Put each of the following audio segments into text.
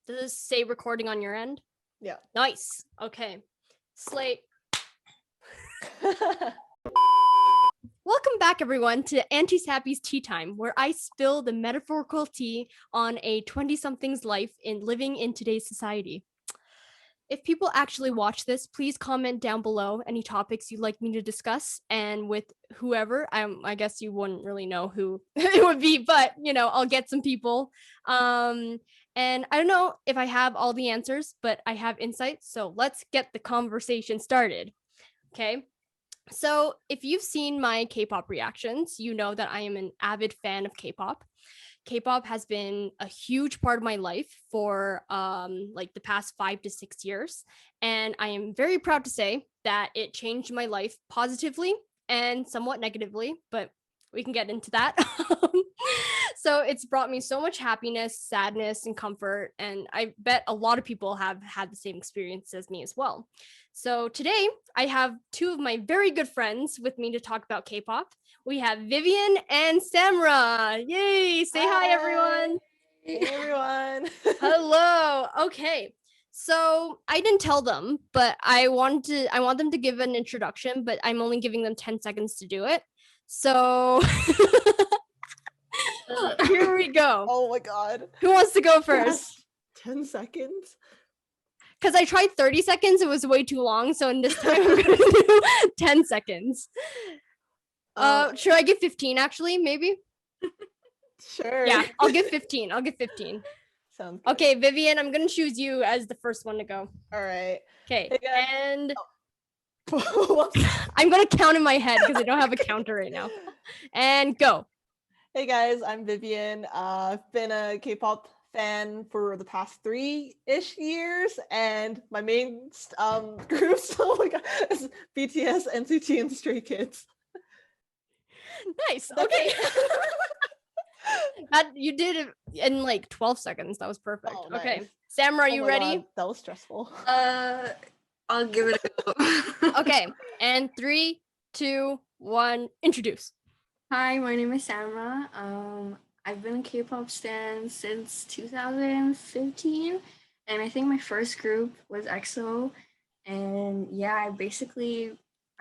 Does this say recording on your end? Yeah. Nice. Okay. Slate. Welcome back, everyone, to Aunty Sabby's Tea Time, where I spill the metaphorical tea on a 20-something's life in living in today's society. If people actually watch this, please comment down below any topics you'd like me to discuss, and with whoever, I guess you wouldn't really know who it would be, but, you know, I'll get some people. And I don't know if I have all the answers, but I have insights, so let's get the conversation started, okay? So if you've seen my K-pop reactions, you know that I am an avid fan of K-pop. K-pop has been a huge part of my life for like the past 5 to 6 years. And I am very proud to say that it changed my life positively and somewhat negatively, but we can get into that. So it's brought me so much happiness, sadness, and comfort. And I bet a lot of people have had the same experience as me as well. So today I have two of my very good friends with me to talk about K-pop. We have Vivian and Samra. Yay! Say hi everyone. Hey everyone. Hello. Okay. So I didn't tell them, but I want them to give an introduction, but I'm only giving them 10 seconds to do it. So here we go. Oh my god. Who wants to go first? 10 seconds? Because I tried 30 seconds, it was way too long. So in this time, I'm gonna do 10 seconds. Should I give 15 actually? Maybe? Sure. Yeah, I'll give 15. Sounds good. Okay, Vivian, I'm gonna choose you as the first one to go. All right. Okay, Hey, guys. and Oh. I'm gonna count in my head because I don't have a counter right now. And go. Hey guys, I'm Vivian. I've been a K-pop fan for the past 3-ish years, and my main groups, oh my god, is BTS, NCT, and Stray Kids. Nice. Okay. You did it in like 12 seconds. That was perfect. Oh, nice. Okay, Sam, are you ready? God, that was stressful. I'll give it a go. Okay, and 3, 2, 1, introduce. Hi, my name is Samra. I've been a K-pop stan since 2015, and I think my first group was EXO. And yeah, I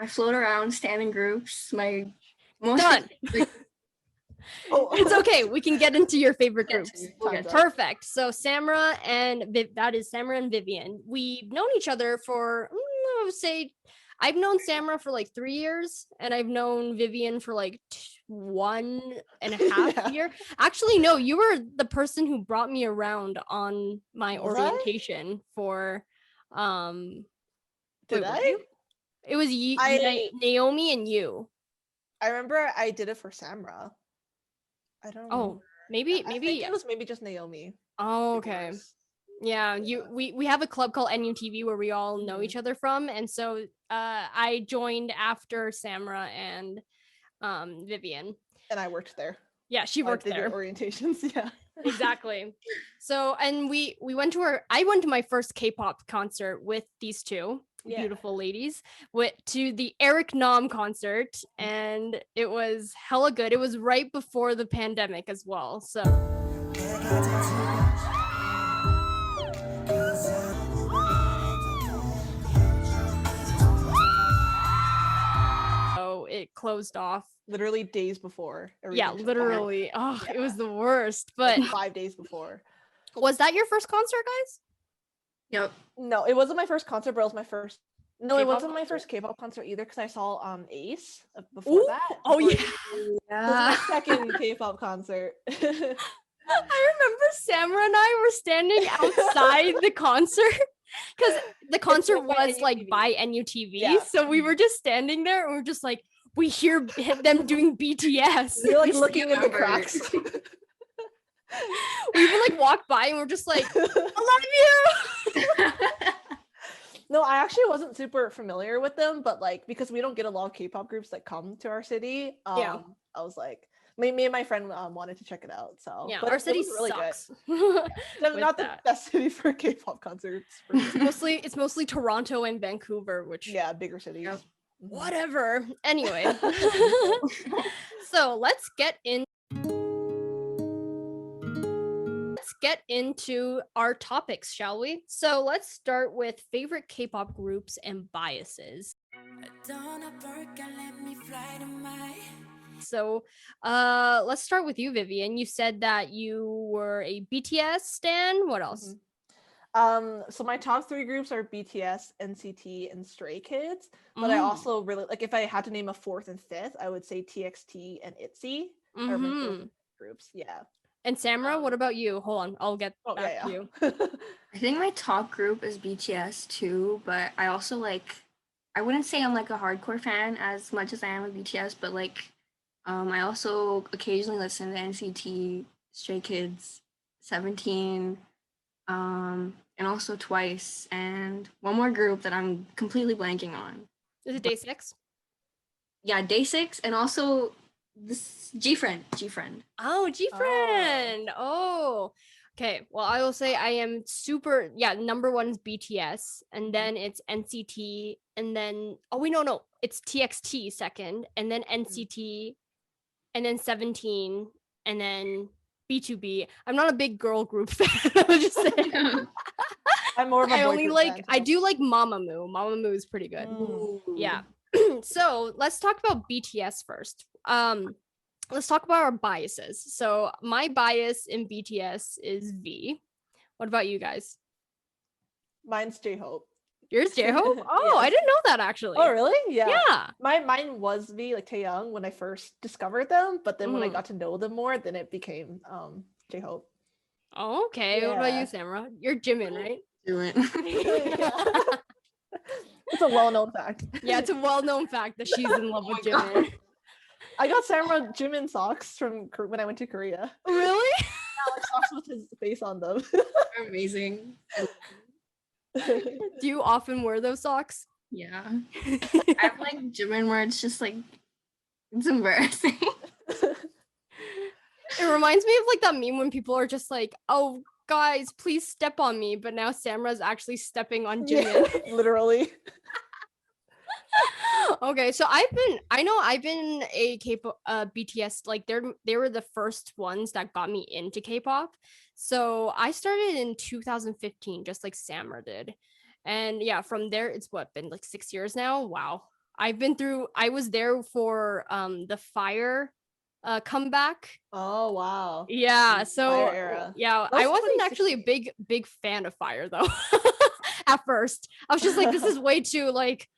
float around, stan in groups. My most Done. It's okay. We can get into your favorite Yeah, groups. we'll get Perfect. So Samra and that is Samra and Vivian. We've known each other for I would say I've known Samra for like 3 years, and I've known Vivian for like 1.5 year. Actually, no, you were the person who brought me around on my orientation for Did I? It was Naomi and you. I remember I did it for Samra. I don't know. Oh, maybe I think it was maybe just Naomi. Oh, okay. Yeah, we have a club called NUTV where we all know each other from, and so I joined after Samra and Vivian. And I worked there. Yeah, she worked there. Orientations, yeah. Exactly. So, and I went to my first K-pop concert with these two beautiful ladies, to the Eric Nam concert, and it was hella good. It was right before the pandemic as well, so it closed off literally days before. Yeah, literally. Oh, yeah. It was the worst. But like 5 days before. Was that your first concert, guys? Yep. No, it wasn't my first concert, but it was my first. No, K-pop it wasn't my first K-pop concert either, because I saw Ace before that. Oh yeah. It was my second K-pop concert. I remember Samra and I were standing outside the concert because the concert was like by NUTV. Yeah. So we were just standing there and we're just like, we hear them doing BTS. You're like looking in the cracks. We even like walked by and we're just like, I love you. No, I actually wasn't super familiar with them, but like because we don't get a lot of K-pop groups that come to our city, I was like, me and my friend wanted to check it out. So yeah, but our city really sucks. Not the best city for K-pop concerts. It's mostly Toronto and Vancouver, which bigger cities. Yeah. Whatever. Anyway, get into our topics, shall we? So let's start with favorite K-pop groups and biases. So let's start with you, Vivian. You said that you were a BTS stan. What else? So my top 3 groups are BTS, NCT, and Stray Kids. But I also really like, if I had to name a 4th and 5th, I would say TXT and ITZY are my 4th groups. Yeah. And Samra, what about you? Hold on, I'll get back to you. I think my top group is BTS too, but I also like, I wouldn't say I'm like a hardcore fan as much as I am of BTS, but like I also occasionally listen to NCT, Stray Kids, 17, and also Twice, and one more group that I'm completely blanking on. Is it Day 6? Yeah, Day 6, and also this G-Friend. Oh, G-Friend. Oh. Okay. Well, I will say I am super. Yeah, number 1 is BTS, and then it's NCT, and then no, it's TXT second, and then NCT, and then 17, and then B2B. I'm not a big girl group fan. I was just saying. I'm more of a I boy only group like. fan, I so. do like Mamamoo. Mamamoo is pretty good. Yeah. So let's talk about BTS first. Let's talk about our biases. So my bias in BTS is V. What about you guys? Mine's J-Hope. Yours J-Hope? Oh, Yes. I didn't know that actually. Oh, really? Yeah. Yeah. Mine was V, like Taeyang, when I first discovered them, but then when I got to know them more, then it became J-Hope. Oh, okay. What about you, Samra? You're Jimin, right? It's a well-known fact. Yeah, it's a well-known fact that she's in love with Jimin. I got Samra Jimin socks from when I went to Korea. Really? Yeah, like socks with his face on them. They're amazing. Do you often wear those socks? Yeah. I have like Jimin where it's just like, it's embarrassing. It reminds me of like that meme when people are just like, oh, guys, please step on me. But now Samra's actually stepping on Jimin. Yeah, literally. Okay, so I've been a K-pop BTS, like they were the first ones that got me into K-pop. So I started in 2015, just like Samra did. And yeah, from there it's been like 6 years now. Wow. I was there for the Fire comeback. Oh wow. Yeah, so Fire era. yeah, That was I wasn't actually a 2016. big fan of Fire though. At first. I was just like, this is way too like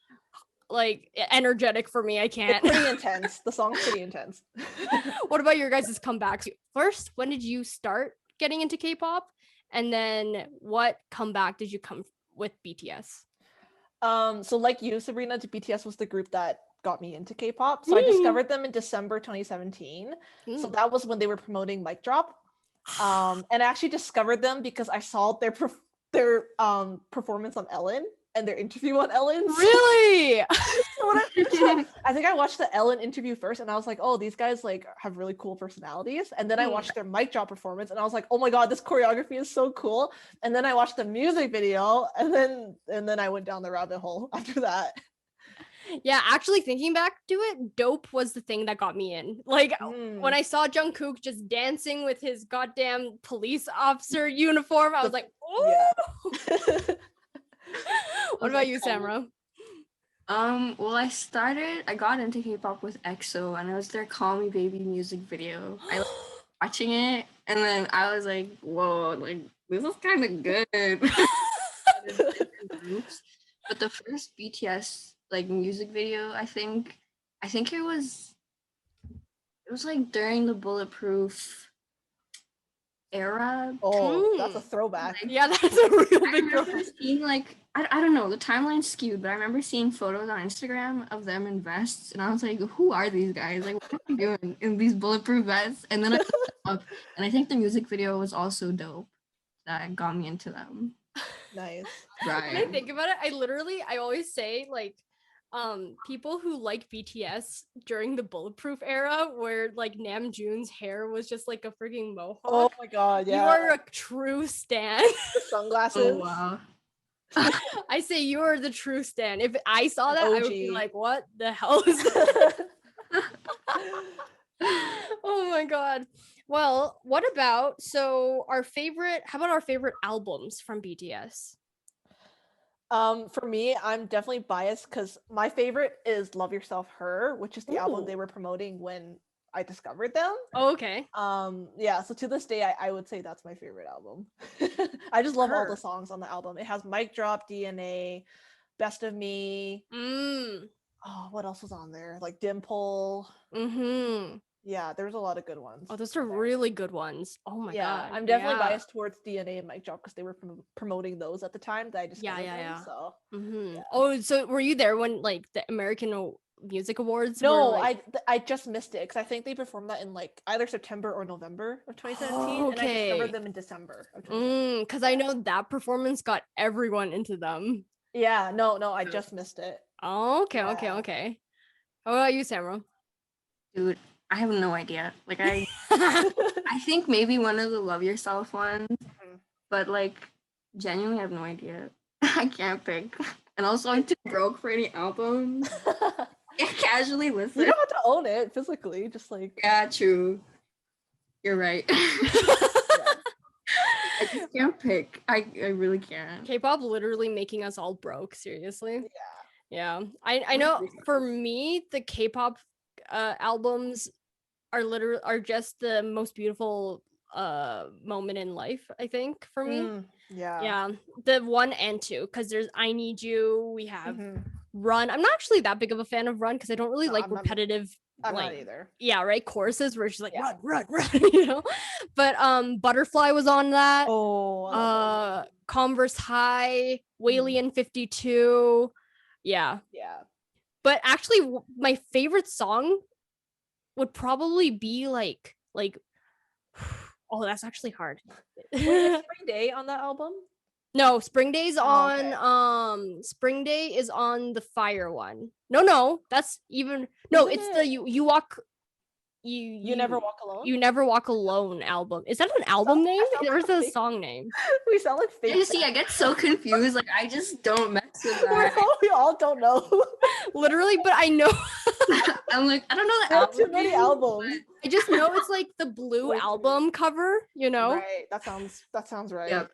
energetic for me. I can't. It's pretty intense. The song's pretty intense. What about your guys' comebacks? First, when did you start getting into K-pop? And then what comeback did you come with BTS? So like you, Sabrina, BTS was the group that got me into K-pop. So I discovered them in December 2017. So that was when they were promoting Mic Drop. And I actually discovered them because I saw their performance on Ellen and their interview on Ellen. Really? I think I watched the Ellen interview first and I was like, oh, these guys like have really cool personalities. And then I watched their Mic Drop performance and I was like, oh my god, this choreography is so cool. And then I watched the music video and then I went down the rabbit hole after that. Yeah, actually thinking back to it, Dope was the thing that got me in. Like when I saw Jungkook just dancing with his goddamn police officer uniform, I was like, oh. Yeah. What about you, Samra? Well, I got into K-pop with EXO, and it was their "Call Me Baby" music video. I was watching it, and then I was like, "Whoa, like this is kind of good." But the first BTS like music video, I think it was like during the Bulletproof era. Oh, that's a throwback. Like, yeah, that's a real big throwback. Seeing like I don't know, the timeline's skewed, but I remember seeing photos on Instagram of them in vests, and I was like, who are these guys? Like, what are they doing in these bulletproof vests? And then I looked them up, and I think the music video was also dope. That got me into them. Nice. Right. When I think about it, I always say like people who like BTS during the Bulletproof era where like Namjoon's hair was just like a freaking mohawk. Oh my god, yeah. You are a true stan. The sunglasses. Oh wow. I say you are the true stan. If I saw that, I would be like, what the hell is that? Oh my god. Well, what about our favorite? How about our favorite albums from BTS? For me, I'm definitely biased because my favorite is Love Yourself Her, which is the album Ooh. they were promoting when I discovered them. Oh, okay. Yeah, so to this day, I would say that's my favorite album. I just love all Her. the songs on the album. It has Mic Drop, DNA, Best of Me. Mm. Oh, what else was on there? Like Dimple. Mm-hmm. Yeah, there's a lot of good ones. Oh, those are really good ones. Oh my Yeah, god. I'm definitely Yeah. biased towards DNA and Mic Drop because they were promoting those at the time that I discovered them. So Mm-hmm. yeah. Oh, so were you there when like the American Music Awards were No, like? I just missed it because I think they performed that in like either September or November of 2017, Oh, and I discovered okay. them in December of 2017. Because I know that performance got everyone into them. Yeah, no, I just missed it. Oh, okay, Yeah. okay. How about you, Samra? Dude, I have no idea. Like I think maybe one of the Love Yourself ones, but like genuinely I have no idea. I can't pick. And also I'm too broke for any albums. I casually listen. You don't have to own it physically, just like Yeah, true. You're right. I just can't pick. I really can't. K-pop literally making us all broke, seriously. Yeah. Yeah. I know for me, the K-pop albums are just the most beautiful moment in life, I think, for me. Yeah. The 1 and 2, because there's I Need You, we have Run. I'm not actually that big of a fan of Run because I don't really No, like I'm not- repetitive I'm like not either. yeah, right, choruses where she's like Yeah. run, you know. But Butterfly was on that. Oh, I love that Converse High, Whaley 52. Yeah. Yeah. But actually my favorite song would probably be like oh, that's actually hard. Wait, is Spring Day on that album? No, Spring Day's on okay. Spring Day is on the Fire one. No, that's even no, Isn't it's it- the you walk You Never Walk Alone? You Never Walk Alone album. Is that an album name or is it a song name? We sound like fake. You see, I get so confused. Like I just don't mess with that. We all don't know. Literally, but I know I'm like, I don't know the There are album. too many name, albums. I just know it's like the blue album cover, you know? Right. That sounds right. Yep.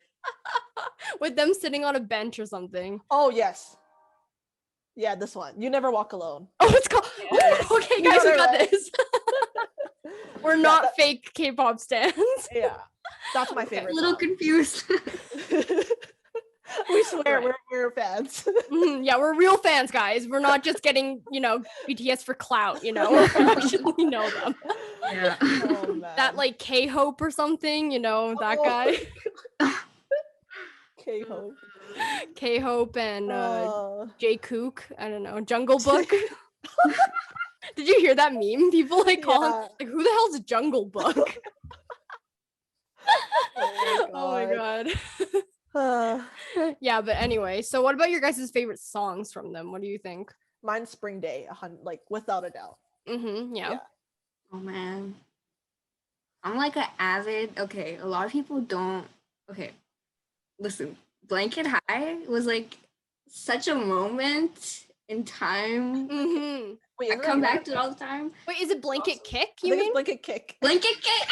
With them sitting on a bench or something. Oh yes. Yeah, this one. You Never Walk Alone. Oh, it's called Yes. okay, You guys, got we it got right. this. We're not fake K-pop stans. Yeah. That's my favorite. A little song. confused. We swear Right. we're fans. Yeah, we're real fans, guys. We're not just getting, BTS for clout, we actually know them. Yeah. Oh, man. That like K-Hope or something, that Oh. guy. K-Hope. K-Hope and J Kook. I don't know. Jungle Book. Did you hear that meme? People like call him like, who the hell's Jungle Book? Oh my god. Yeah, but anyway, so what about your guys' favorite songs from them? What do you think? Mine's Spring Day, like without a doubt. Yeah. Oh man. I'm like an avid, okay, a lot of people don't, okay, listen, Blanket High was like such a moment in time. Wait, I come back to it all the time. Wait, is it Blanket Kick? I think it's Blanket Kick. Blanket Kick!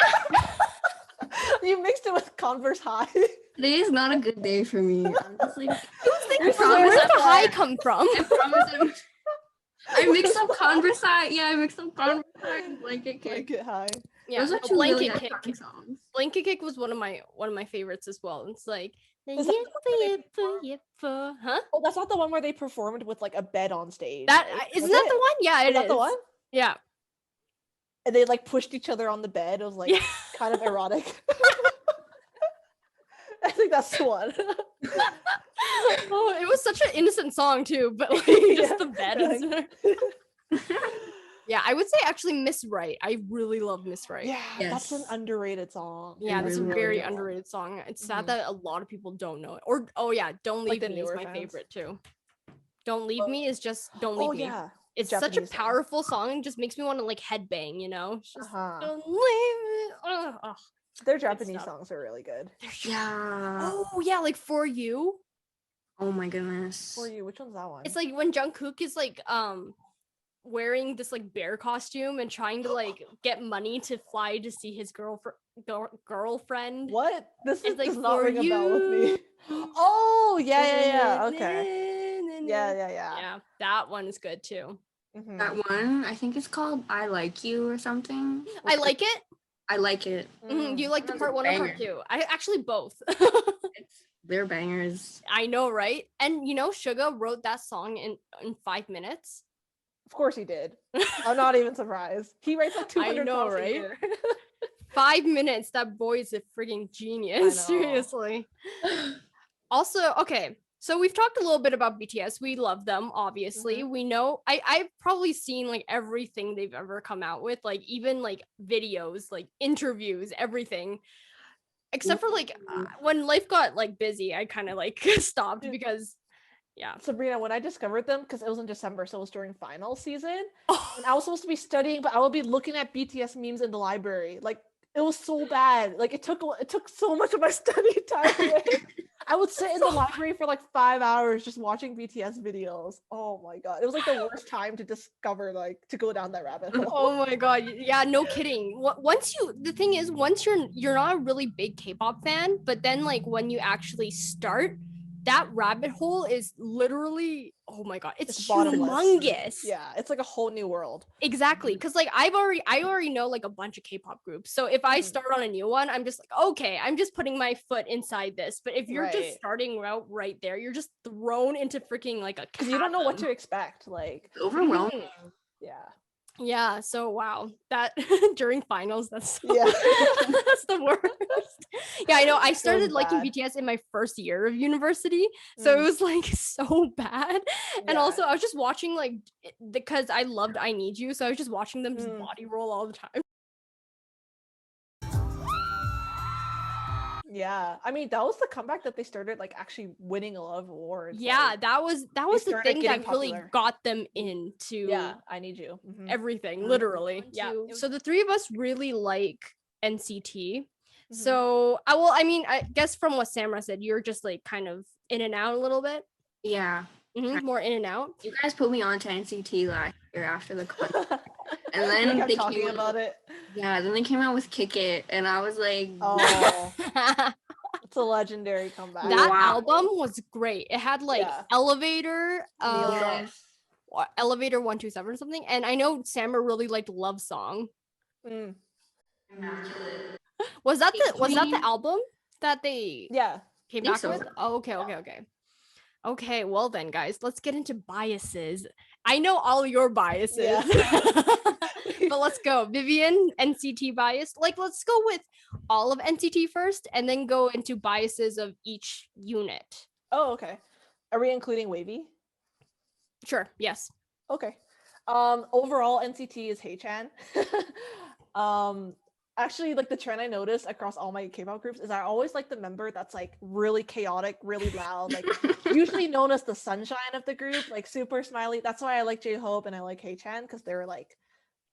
You mixed it with Converse High. Today is not a good day for me. I'm just like, Where's the high come from? I promise I mixed up Converse High. Yeah, I mixed up Converse High and Blanket Kick. Blanket High. Yeah, Those are two Blanket really Kick. good songs. Blanket Kick was one of my favorites as well. It's like Is that huh? Oh, that's not the one where they performed with like a bed on stage. That right? isn't Was that it? the one? Yeah, it Is that is. the one? Yeah. And they like pushed each other on the bed. It was like kind of erotic. I think that's the one. Oh, it was such an innocent song too, but like just the bed is there. Yeah, I would say actually Miss Right. I really love Miss Right. Yeah, that's an Yes. underrated song. Yeah, that's a really, very really good. underrated song. It's sad Mhm. that a lot of people don't know it. Or Don't Like Leave the Me is newer my fans? favorite too. Don't Leave Me is just Don't Leave Oh Me. yeah. It's such a Japanese song. powerful song. It just makes me want to like headbang, It's just Uh-huh. Don't Leave Me. Ugh. Their Japanese stuff. songs are really good. Yeah. Oh yeah, like For You. Oh my goodness. For You, which one's that one? It's like when Jungkook is like wearing this like bear costume and trying to like get money to fly to see his girlfriend. What? This It's like does not for ring a bell with me. you. Oh, yeah. Okay. Yeah. Yeah, that one is good too. Mhm. That one, I think it's called "I Like You" or something. I like it. I like it. Do you like the That one's part a 1 or part banger. 2? I actually both. They're bangers. I know, right? And you know, Suga wrote that song in 5 minutes. Of course he did. I'm not even surprised. He writes like I 200 know, songs a right? year. 5 minutes. That boy is a freaking genius. know. Seriously. Also, okay. So we've talked a little bit about BTS. We love them, obviously. We know I've probably seen like everything they've ever come out with, like even like videos, like interviews, everything. Except for like when life got like busy, I kind of like stopped Dude. because yeah. Sabrina, when I discovered them, because it was in December, so it was during final season, and I was supposed to be studying, but I would be looking at BTS memes in the library. Like it was so bad. Like it took so much of my study time away. I would sit in the library for like 5 hours just watching BTS videos. Oh my god, it was like the worst time to discover, like, to go down that rabbit hole. Oh my god, yeah, no kidding. Once the thing is, once you're not a really big K-pop fan, but then like when you actually start, that rabbit hole is literally, oh my god, it's bottomless. humongous. Yeah, it's like a whole new world. Exactly, because like I already know like a bunch of K-pop groups. So if I start on a new one, I'm just like, okay, I'm just putting my foot inside this. But if you're just starting out right there, you're just thrown into freaking like a because you don't know what to expect. Like It's overwhelming. Yeah, so wow, that during finals, that's Yeah. that's the worst. Yeah, I know. I started liking bad. BTS in my first year of university, so it was like so bad. And also, I was just watching like because I loved I Need You, so I was just watching them just body roll all the time. Yeah, I mean that was the comeback that they started like actually winning a lot of awards. Yeah, like, that was the started thing getting that really popular. got them into Yeah, I Need You. Mhm. everything, literally. Yeah. So the three of us really like NCT. So I mean, I guess from what Samra said, you're just like kind of in and out a little bit. Yeah. More in and out. You guys put me on to NCT last year after the concert. And then kept they talking came about it. Yeah, then they came out with Kick It, and I was like, Oh, it's a legendary comeback. That album was great. It had like Elevator, Elevator 127 or something. And I know Samra really liked Love Song. Was that the album that they came back with? Oh, okay. Okay, well then, guys, let's get into biases. I know all your biases, but let's go. Vivian, NCT bias. Like, let's go with all of NCT first, and then go into biases of each unit. Oh, okay. Are we including Wavy? Sure. Yes. Okay. Overall, NCT is Haechan. Actually, like the trend I noticed across all my K-pop groups is I always like the member that's like really chaotic, really loud, like usually known as the sunshine of the group, like super smiley. That's why I like J-Hope and I like Haechan, because they're like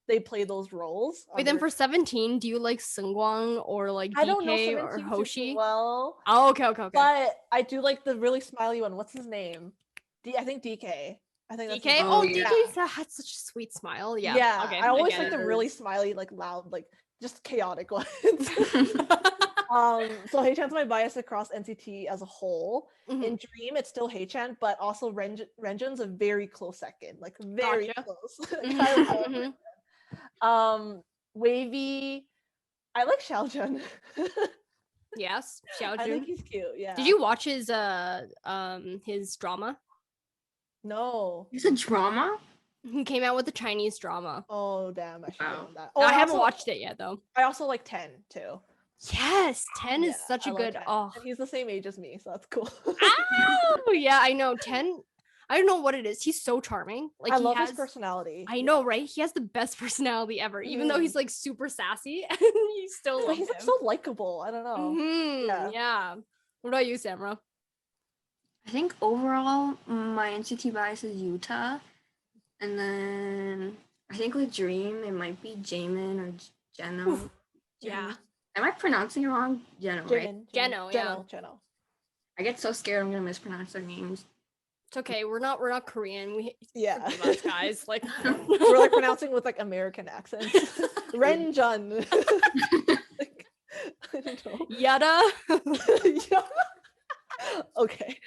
they play those roles. Wait, then for 17, do you like Seungwang or like I don't know DK 17 or super Hoshi? well. Oh, okay. But I do like the really smiley one. What's his name? I think DK. I think that's DK. Oh, DK had such a sweet smile. Yeah. Yeah. Okay, I always like the really smiley, like loud, like just chaotic ones. So Haechan's my bias across NCT as a whole. In Dream, it's still Haechan, but also Renjun's a very close second, like very close. Wavy, I like Xiaojun. Yes, Xiaojun. I think he's cute. Yeah. Did you watch his drama? No. It's a drama? He came out with a Chinese drama. Oh damn! I should have done that. Oh, I haven't watched it yet though. I also like 10 too. Yes, 10 is such a good. And he's the same age as me, so that's cool. Oh yeah, I know 10. I don't know what it is. He's so charming. Like I love his personality. I know, right? He has the best personality ever. Even though he's like super sassy, and you still love he's him. like so likable. I don't know. Yeah. What about you, Samra? I think overall my NCT bias is Utah. And then I think with Dream, it might be Jamin or Jeno. Yeah. Am I pronouncing it wrong? Jeno, right? Jeno, yeah. Jeno. I get so scared I'm going to mispronounce their names. It's okay. We're not Korean. We Yeah. forgive us, guys. Like We're like pronouncing with like American accents. Renjun. Like, I don't know. yada. Yeah. Okay.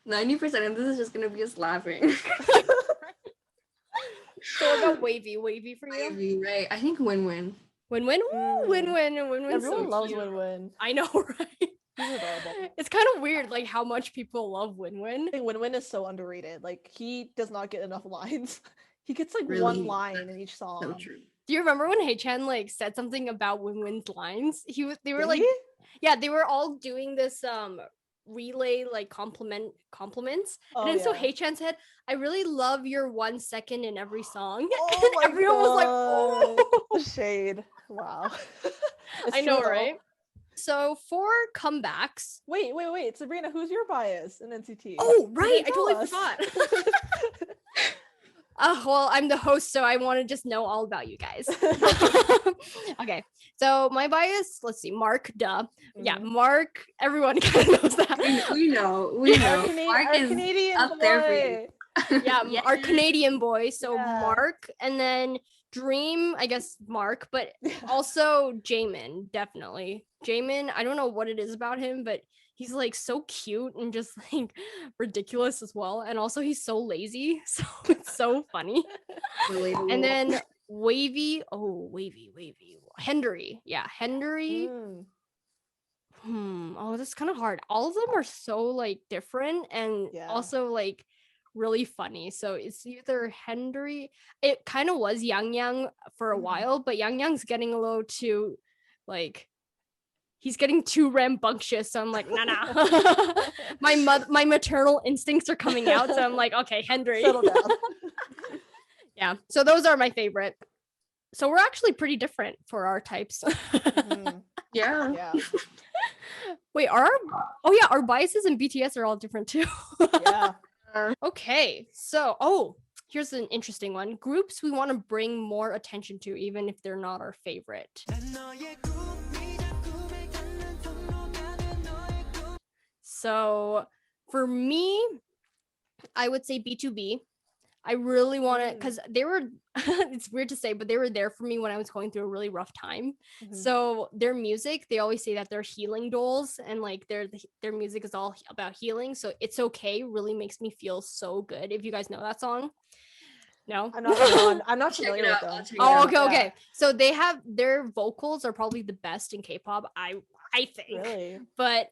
90% of this is just gonna be us laughing. So what about wavy? Wavy for you? Maybe, right? I think win-win. Win-win. Mm. Win-win. Win-win. Everyone So loves cute. Win-Win. I know, right? He's adorable. It's kind of weird, like how much people love Win-Win. I think Win-Win is so underrated. Like he does not get enough lines. He gets like Really? one line in each song. So true. Do you remember when Haechan like said something about Win-Win's lines? They were Did like, he? yeah, they were all doing this relay like compliments, Oh, and then so yeah. Haechan said, "I really love your 1 second in every song." Oh And my everyone was like, God. "Oh." Shade. Wow. It's I know, true, though. right? So for comebacks, Wait. Sabrina, who's your bias in NCT? oh You right, didn't I tell totally us. forgot. Well, I'm the host, so I want to just know all about you guys. Okay, so my bias, let's see, Mark, duh. Yeah, Mhm. Mark, everyone kind of knows that. We know. Our Mark is Canadian up boy. there for you. Yeah, our Yes. Canadian boy. So Yeah. Mark, and then Dream, I guess Mark, but also Jamin, definitely. Jamin, I don't know what it is about him, but he's like so cute and just like ridiculous as well. And also he's so lazy, so it's so funny. Relatable. And then Wavy, Hendery. Yeah, Hendery. Mm. Oh, that's kind of hard. All of them are so like different and Yeah. also like really funny. So it's either Henry. It kind of was Yang for a Mhm. while, but Yang's getting a little too like he's getting too rambunctious. So I'm like, nah. My maternal instincts are coming out. So I'm like, okay, Henry. Settle down. Yeah. So those are my favorite. So we're actually pretty different for our types. Mhm. Yeah. Yeah. Wait, our biases in BTS are all different too. Yeah. Okay, so here's an interesting one. Groups we want to bring more attention to, even if they're not our favorite. So for me, I would say B2B. I really want to, because they were, it's weird to say, but they were there for me when I was going through a really rough time. Mhm. So their music, they always say that they're healing dolls, and like their music is all about healing. So It's Okay really makes me feel so good. If you guys know that song. No? I'm not Check familiar it with out, them. I'll check it Oh, out. okay, okay. So they have their vocals are probably the best in K-pop, I think. Really? But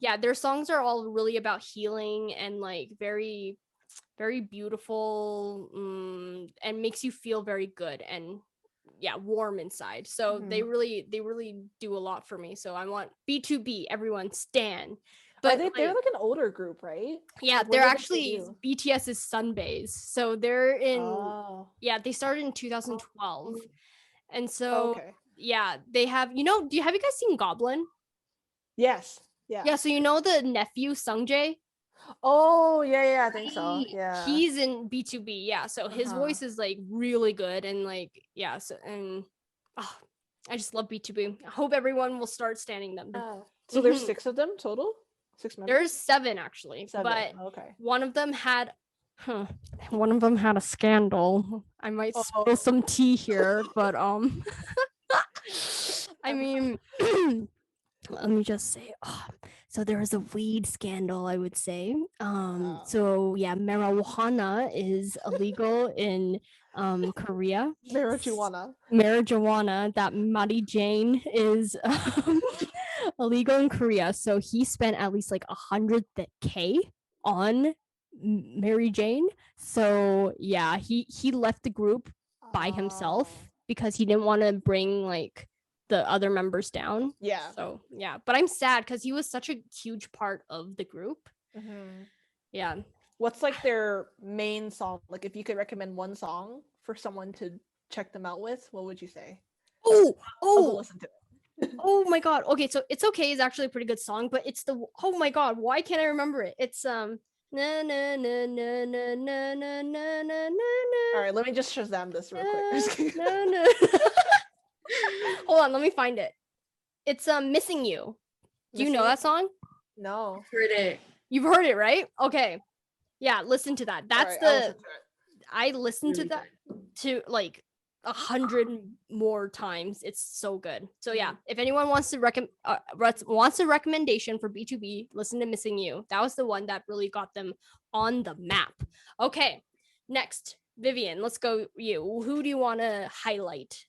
yeah, their songs are all really about healing and like very very beautiful, and makes you feel very good and warm inside. So they really do a lot for me. So I want B2B, everyone stan. But They're like an older group, right? yeah, Like, when they're did they actually debut? BTS's Sunbays. So they're in Oh. they started in 2012. And Oh, so okay. yeah, they have, have you guys seen Goblin? Yes. Yeah. Yeah, so you know the nephew Sungjae? Oh, yeah, I think so. Right. Yeah. He's in B2B, yeah. So his Uh-huh. voice is like really good and like so I just love B2B. I hope everyone will start standing them. So there's Mhm. 6 of them total? 6 members? There's 7 actually, 7. but Okay. one of them had a scandal. I might spill some tea here, but I mean let me just say, so there was a weed scandal, I would say. So yeah, marijuana is illegal in Korea. Marijuana, that Mari Jane is illegal in Korea. So he spent at least like 100K on Mary Jane. So yeah, he left the group by himself because he didn't want to bring like the other members down. Yeah. So yeah, but I'm sad because he was such a huge part of the group. Yeah. What's like their main song? Like if you could recommend one song for someone to check them out with, what would you say? I'll go listen to it. Oh my god. Okay, so It's Okay is actually a pretty good song, but it's oh my god, why can't I remember it? It's na na na na na na na na na na. All right, let me just Shazam this real quick. Hold on, let me find it. It's Missing You. Do you know Missing that song? No. Heard it. You've heard it, right? Okay. Yeah, listen to that. That's Alright, I listened to Really that to like 100 more times. It's so good. So yeah, if anyone wants to wants a recommendation for B2B, listen to Missing You. That was the one that really got them on the map. Okay, next, Vivian, let's go you. Who do you want to highlight?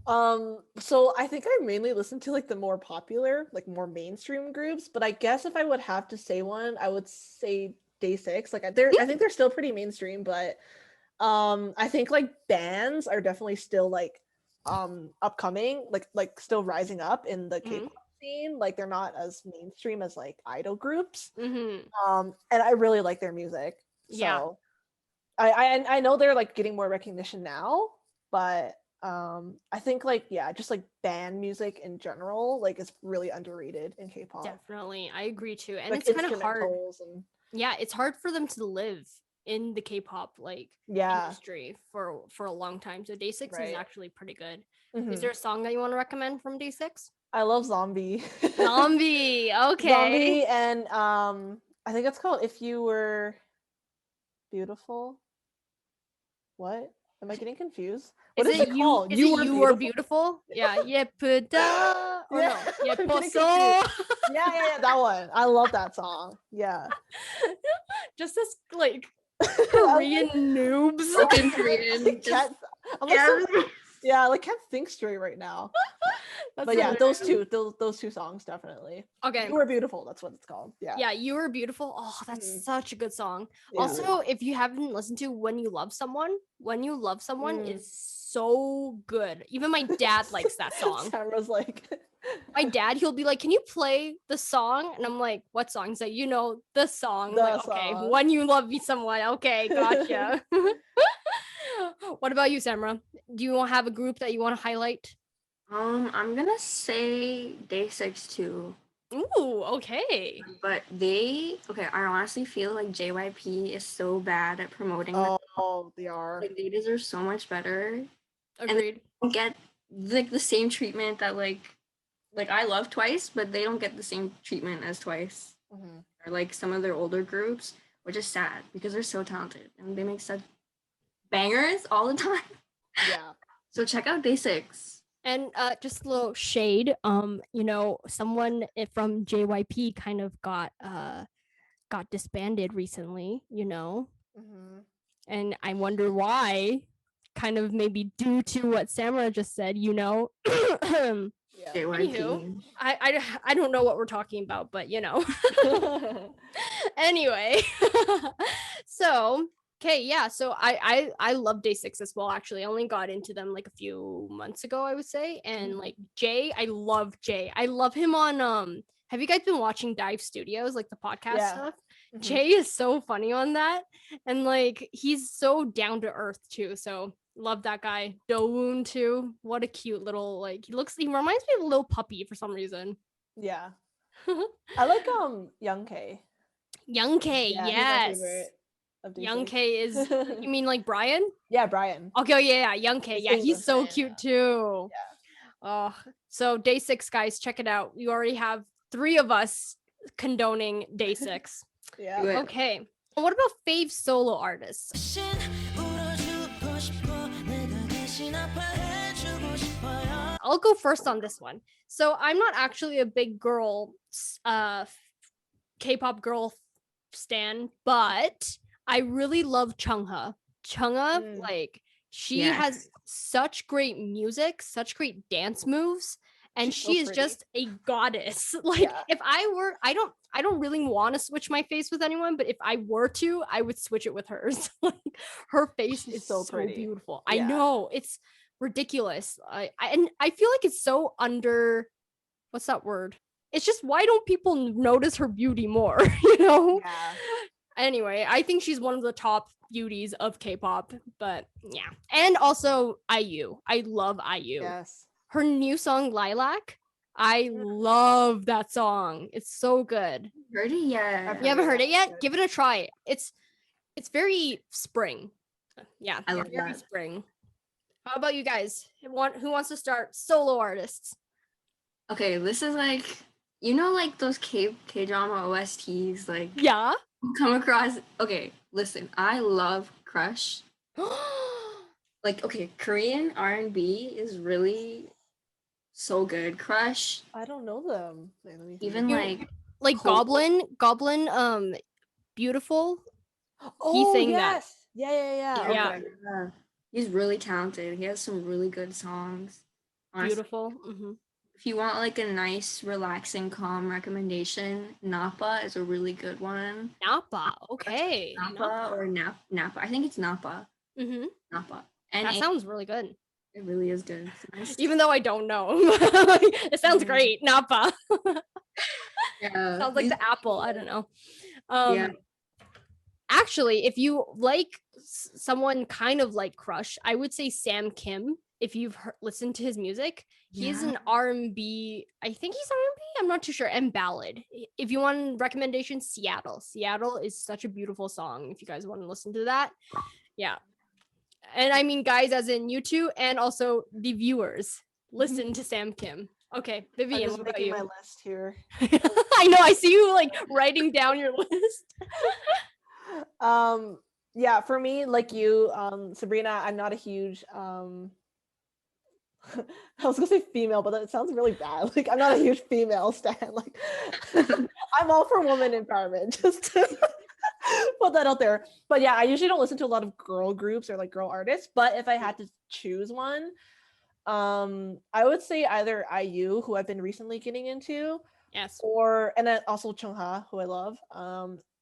So I think I mainly listen to like the more popular, like more mainstream groups, but I guess if I would have to say one, I would say Day6. Like I think they're still pretty mainstream, but I think like bands are definitely still like upcoming, like still rising up in the K-pop scene. Like they're not as mainstream as like idol groups. And I really like their music. Yeah. So I know they're like getting more recognition now, but I think like just like band music in general like is really underrated in K-pop. Definitely, I agree too. And Like it's kind of hard. and Yeah, it's hard for them to live in the K-pop like industry for a long time. So Day6 is actually pretty good. Is there a song that you want to recommend from Day6? I love Zombie. Zombie. Okay. Zombie and I think it's called If You Were Beautiful. What? Am I getting confused? What is it called? Is it You Were Beautiful? Yeah. Yepuda. Or no. Yeposo. Yeah, that one. I love that song. Yeah. Just as like Korean noobs. Broken Korean. Yeah, I like can't think straight right now. But yeah, those two songs definitely. Okay. You Were Beautiful, that's what it's called. Yeah. Yeah, You Were Beautiful. Oh, that's such a good song. Yeah. Also, if you haven't listened to When You Love Someone is so good. Even my dad likes that song. Sarah's like my dad, he'll be like, "Can you play the song?" And I'm like, "What song?" He's like, "You know, the song." Like, okay, When You Love Me Someone. Okay, gotcha. What about you, Samra? Do you have a group that you want to highlight? I'm gonna say Day6 too. Ooh, okay. But I honestly feel like JYP is so bad at promoting. Oh, they are. Like they deserve so much better. Agreed. And they don't get like the same treatment that like I love Twice, but they don't get the same treatment as Twice or like some of their older groups, which is sad because they're so talented and they make such bangers all the time. Yeah. So check out Day6. And just a little shade, you know, someone from JYP kind of got disbanded recently, you know, and I wonder why. Kind of maybe due to what Samara just said, you know. Anywho, I don't know what we're talking about, but you know. Anyway, so. Okay, yeah. So I love Day6 as well. Actually, I only got into them like a few months ago, I would say. And like Jay, I love Jay. I love him on Have you guys been watching Dive Studios, like the podcast stuff? Jay is so funny on that, and like he's so down to earth too. So love that guy. Dowoon too. What a cute little like he reminds me of a little puppy for some reason. Yeah. I like Young K. Young K, yes. Young K is you mean like Brian? Yeah, Brian. Okay, yeah, Young K. Yeah, he's so cute too. Yeah. So Day6 guys, check it out. We already have 3 of us condoning Day6. Yeah. Okay. What about Fave solo artists? I'll go first on this one. So I'm not actually a big girl K-pop girl stan, but I really love Chungha. Chungha, like she has such great music, such great dance moves, and she is just a goddess. Like if I don't really want to switch my face with anyone, but if I were to, I would switch it with hers. Like her face is so beautiful. I know, it's ridiculous. I feel like it's so under, what's that word? It's just, why don't people notice her beauty more, you know? Yeah. Anyway, I think she's one of the top beauties of K-pop, but yeah. And also IU. I love IU. Yes. Her new song Lilac, I love that song. It's so good. Heard it yet? You haven't heard it yet? Give it a try. It's very spring. Yeah, I love very that. spring. How about you guys? Who wants to start? Solo artists. Okay, this is like You know, like those K-drama OSTs, like Yeah. come across. Okay, listen, I love Crush. Like, okay, Korean R&B is really so good. Crush, I don't know them. Wait, let me see. even You- like Cold. Goblin, Beautiful. Oh sang that. yes. Yeah. Yeah. Okay. Yeah. He's really talented. He has some really good songs. Honestly, Beautiful. Hmm. if you want like a nice, relaxing, calm recommendation, Napa is a really good one. Napa. Okay. Napa or Napa. I think it's Napa. Mm-hmm. Napa. That sounds really good. It really is good. It's nice. Even though I don't know. It sounds great. Napa. Yeah. Sounds like the apple. I don't know. Yeah. Actually, if you like someone kind of like Crush, I would say Sam Kim. If you've listened to his music, he's an R&B. I think he's R&B. I'm not too sure. And ballad. If you want recommendations, Seattle. Seattle is such a beautiful song. If you guys want to listen to that, yeah. And I mean, guys, as in you two, and also the viewers, listen to Sam Kim. Okay, I'm Vivian, just what about making you? my list here. I know. I see you like writing down your list. Yeah, for me, like you, Sabrina, I'm not a huge I was gonna say female, but that sounds really bad. Like I'm not a huge female stan. Like I'm all for woman empowerment, just to put that out there. But yeah, I usually don't listen to a lot of girl groups or like girl artists. But if I had to choose one, I would say either IU, who I've been recently getting into, Yes. and then also Chungha, who I love.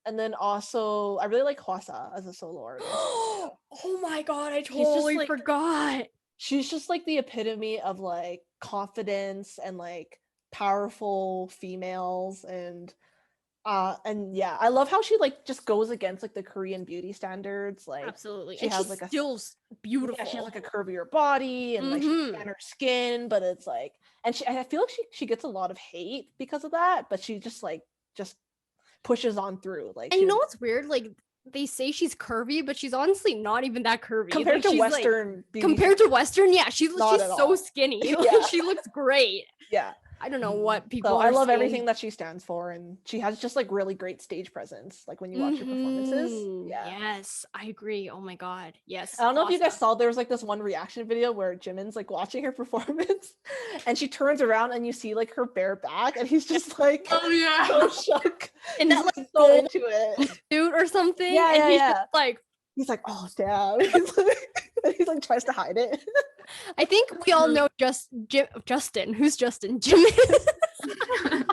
And then also I really like Hwasa as a solo artist. Oh my god, I just, totally like- forgot. She's just like the epitome of like confidence and like powerful females and yeah, I love how she like just goes against like the Korean beauty standards. Like Absolutely. she And has she's like a still beautiful. yeah, she has like a curvier body and like she's tan her skin, but it's like, and I feel like she gets a lot of hate because of that, but she just pushes on through. Like, and you know what's weird? Like they say she's curvy, but she's honestly not even that curvy. compared like, to she's, Western like, compared to Western, yeah, she's Not at so all. skinny. Yeah. Like, she looks great. Yeah. I don't know what people So are I love saying. everything that she stands for, and she has just like really great stage presence. Like when you watch her performances. Yeah. Yes, I agree. Oh my god. Yes. I don't know if you guys Awesome. saw, there was like this one reaction video where Jimin's like watching her performance and she turns around and you see like her bare back and he's just like Oh yeah. so shook. And He's that like so gold into it. suit or something. Yeah, and he's yeah. just like, He's like, oh damn. He's like tries to hide it. I think we all know Justin. Who's Justin? Jimin.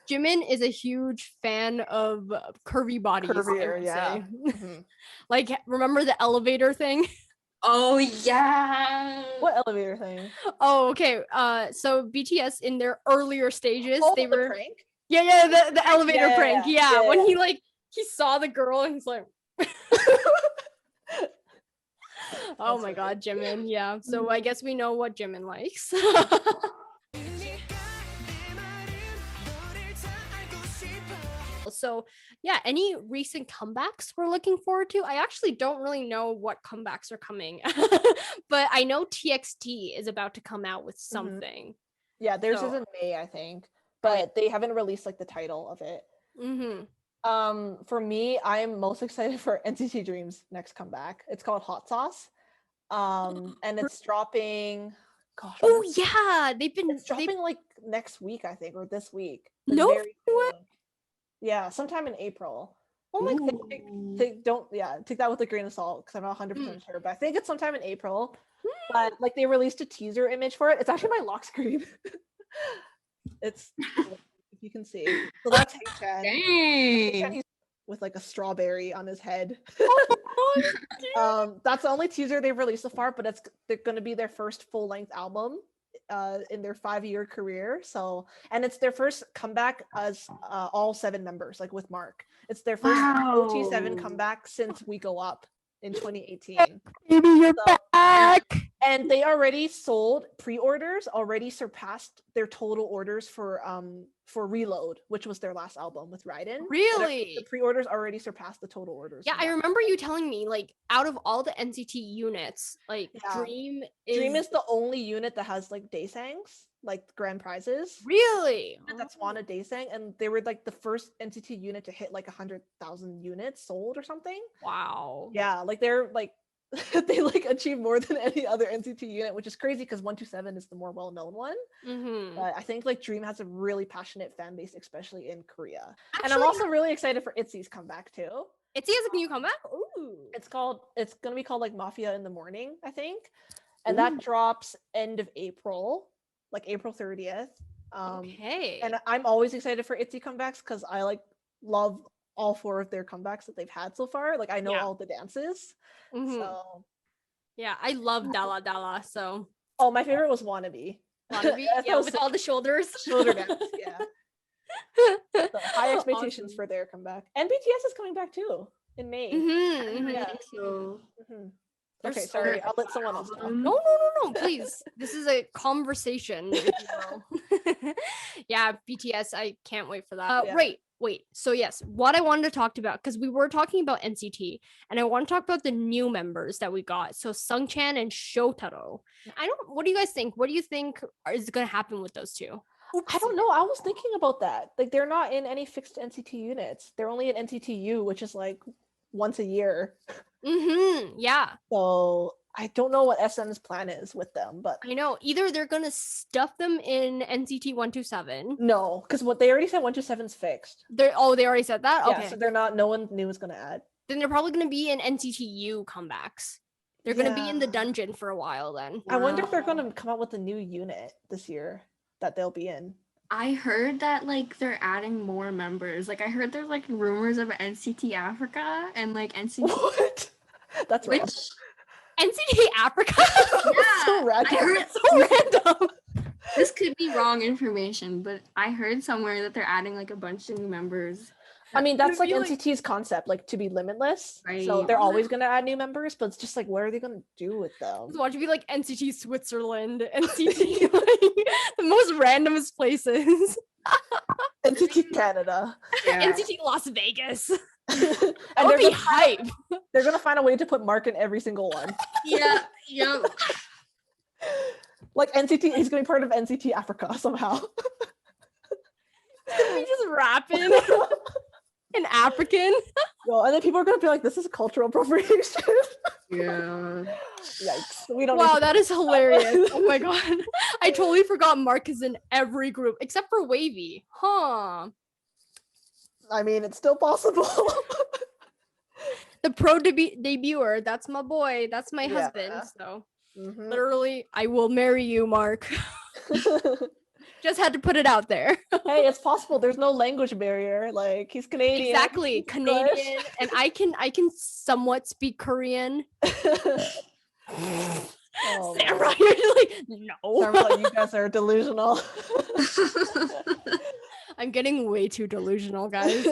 Jimin is a huge fan of curvy bodies. Curvier, yeah. Like, remember the elevator thing? Oh yeah. What elevator thing? Oh, okay. So BTS in their earlier stages, Oh, they the were prank? yeah, the elevator Yeah, prank. yeah, Yeah, when yeah. he saw the girl and he's like, oh my god, Jimin. Yeah. So I guess we know what Jimin likes. So yeah, any recent comebacks we're looking forward to? I actually don't really know what comebacks are coming, but I know TXT is about to come out with something. Yeah, theirs is So- in May, I think, but they haven't released like the title of it. For me, I am most excited for NCT Dream's next comeback. It's called Hot Sauce. And it's dropping. Gosh, Oh yeah, it's dropping like next week, I think, or this week. Like, No very soon. Yeah, sometime in April. Oh my god. Take that with a grain of salt because I'm not 100% sure, but I think it's sometime in April. But like they released a teaser image for it. It's actually my lock screen. It's if you can see. So that's Haechan. Dang. He's with like a strawberry on his head. That's the only teaser they've released so far, but they're going to be their first full-length album in their 5-year career. So, and it's their first comeback as all 7 members, like with Mark. It's their first OT7 comeback since We Go Up in 2018. Baby, you're back. And they already sold pre-orders, already surpassed their total orders for Reload, which was their last album with Raiden. Really? The pre-orders already surpassed the total orders. Yeah, I remember you telling me like out of all the NCT units, like Yeah. Dream is the only unit that has like Daesangs. like grand prizes. Really? That's Wanna Daesang, and they were like the first NCT unit to hit like 100,000 units sold or something. Wow. Yeah, like they're like they like achieved more than any other NCT unit, which is crazy because 127 is the more well-known one. Mm-hmm. But I think like Dream has a really passionate fan base, especially in Korea. And I'm Actually- also really excited for ITZY's comeback too. ITZY has a new comeback? Ooh. It's gonna be called like Mafia in the Morning, I think. And that drops end of April, like April 30th. Okay. And I'm always excited for ITZY comebacks because I like love all 4 of their comebacks that they've had so far. Like I know all the dances. Mhm. So Yeah, I love Dala Dala. So oh, my favorite was Wannabe. Wannabe, I thought it yeah, was with all the shoulders. shoulder dance. Yeah. So high expectations Awesome. for their comeback. And BTS is coming back too in May. Mhm, I mhm. think so. Mhm. They're Okay, so sorry. good. I'll let someone else talk. No, please. This is a conversation, if you will. Yeah, BTS. I can't wait for that. Yeah. Wait. So yes, what I wanted to talk about, because we were talking about NCT, and I want to talk about the new members that we got. So Sungchan and Shotaro. What do you guys think? What do you think is going to happen with those two? I don't know. I was thinking about that. Like they're not in any fixed NCT units. They're only in NCTU, which is like once a year. Mm-hmm. Yeah. So I don't know what SM's plan is with them, but I know. Either they're gonna stuff them in NCT 127. no, because what they already said 127's fixed. They already said that? Yeah, Okay. so they're not, no one new is gonna add. Then they're probably gonna be in NCTU comebacks. They're gonna be in the Yeah. dungeon for a while then. I wonder if they're gonna come out with a new unit this year that they'll be in. I heard that like they're adding more members. Like I heard there's like rumors of NCT Africa and like NCT What? That's wrong. which NCT Africa? yeah, So random. I heard So random. this could be wrong information, but I heard somewhere that they're adding like a bunch of new members. I mean, that's like be like- NCT's concept, like to be limitless. So Right. they're always gonna add new members, but it's just like, what are they gonna do with them? Watch it be like NCT Switzerland, NCT like the most randomest places. NCT Canada. Yeah. NCT Las Vegas. And That they're would be gonna, hype. they're gonna find a way to put Mark in every single one. Yeah. Yeah. Like NCT, he's gonna be part of NCT Africa somehow. We just rapping in African. Well, and then people are gonna be like, "This is cultural appropriation." Yeah. Yikes! We don't. Wow, need to- that is hilarious. Oh my god. I totally forgot Mark is in every group except for Wavy. Huh. I mean, it's still possible. The pro debuter, that's my boy. That's my Yeah. husband. So Mhm. literally, I will marry you, Mark. Just had to put it out there. Hey, it's possible. There's no language barrier. Like he's Canadian. Exactly. English. Canadian. And I can somewhat speak Korean. Oh, Sarah, you're just like, no. Sarah, you guys are delusional. I'm getting way too delusional, guys.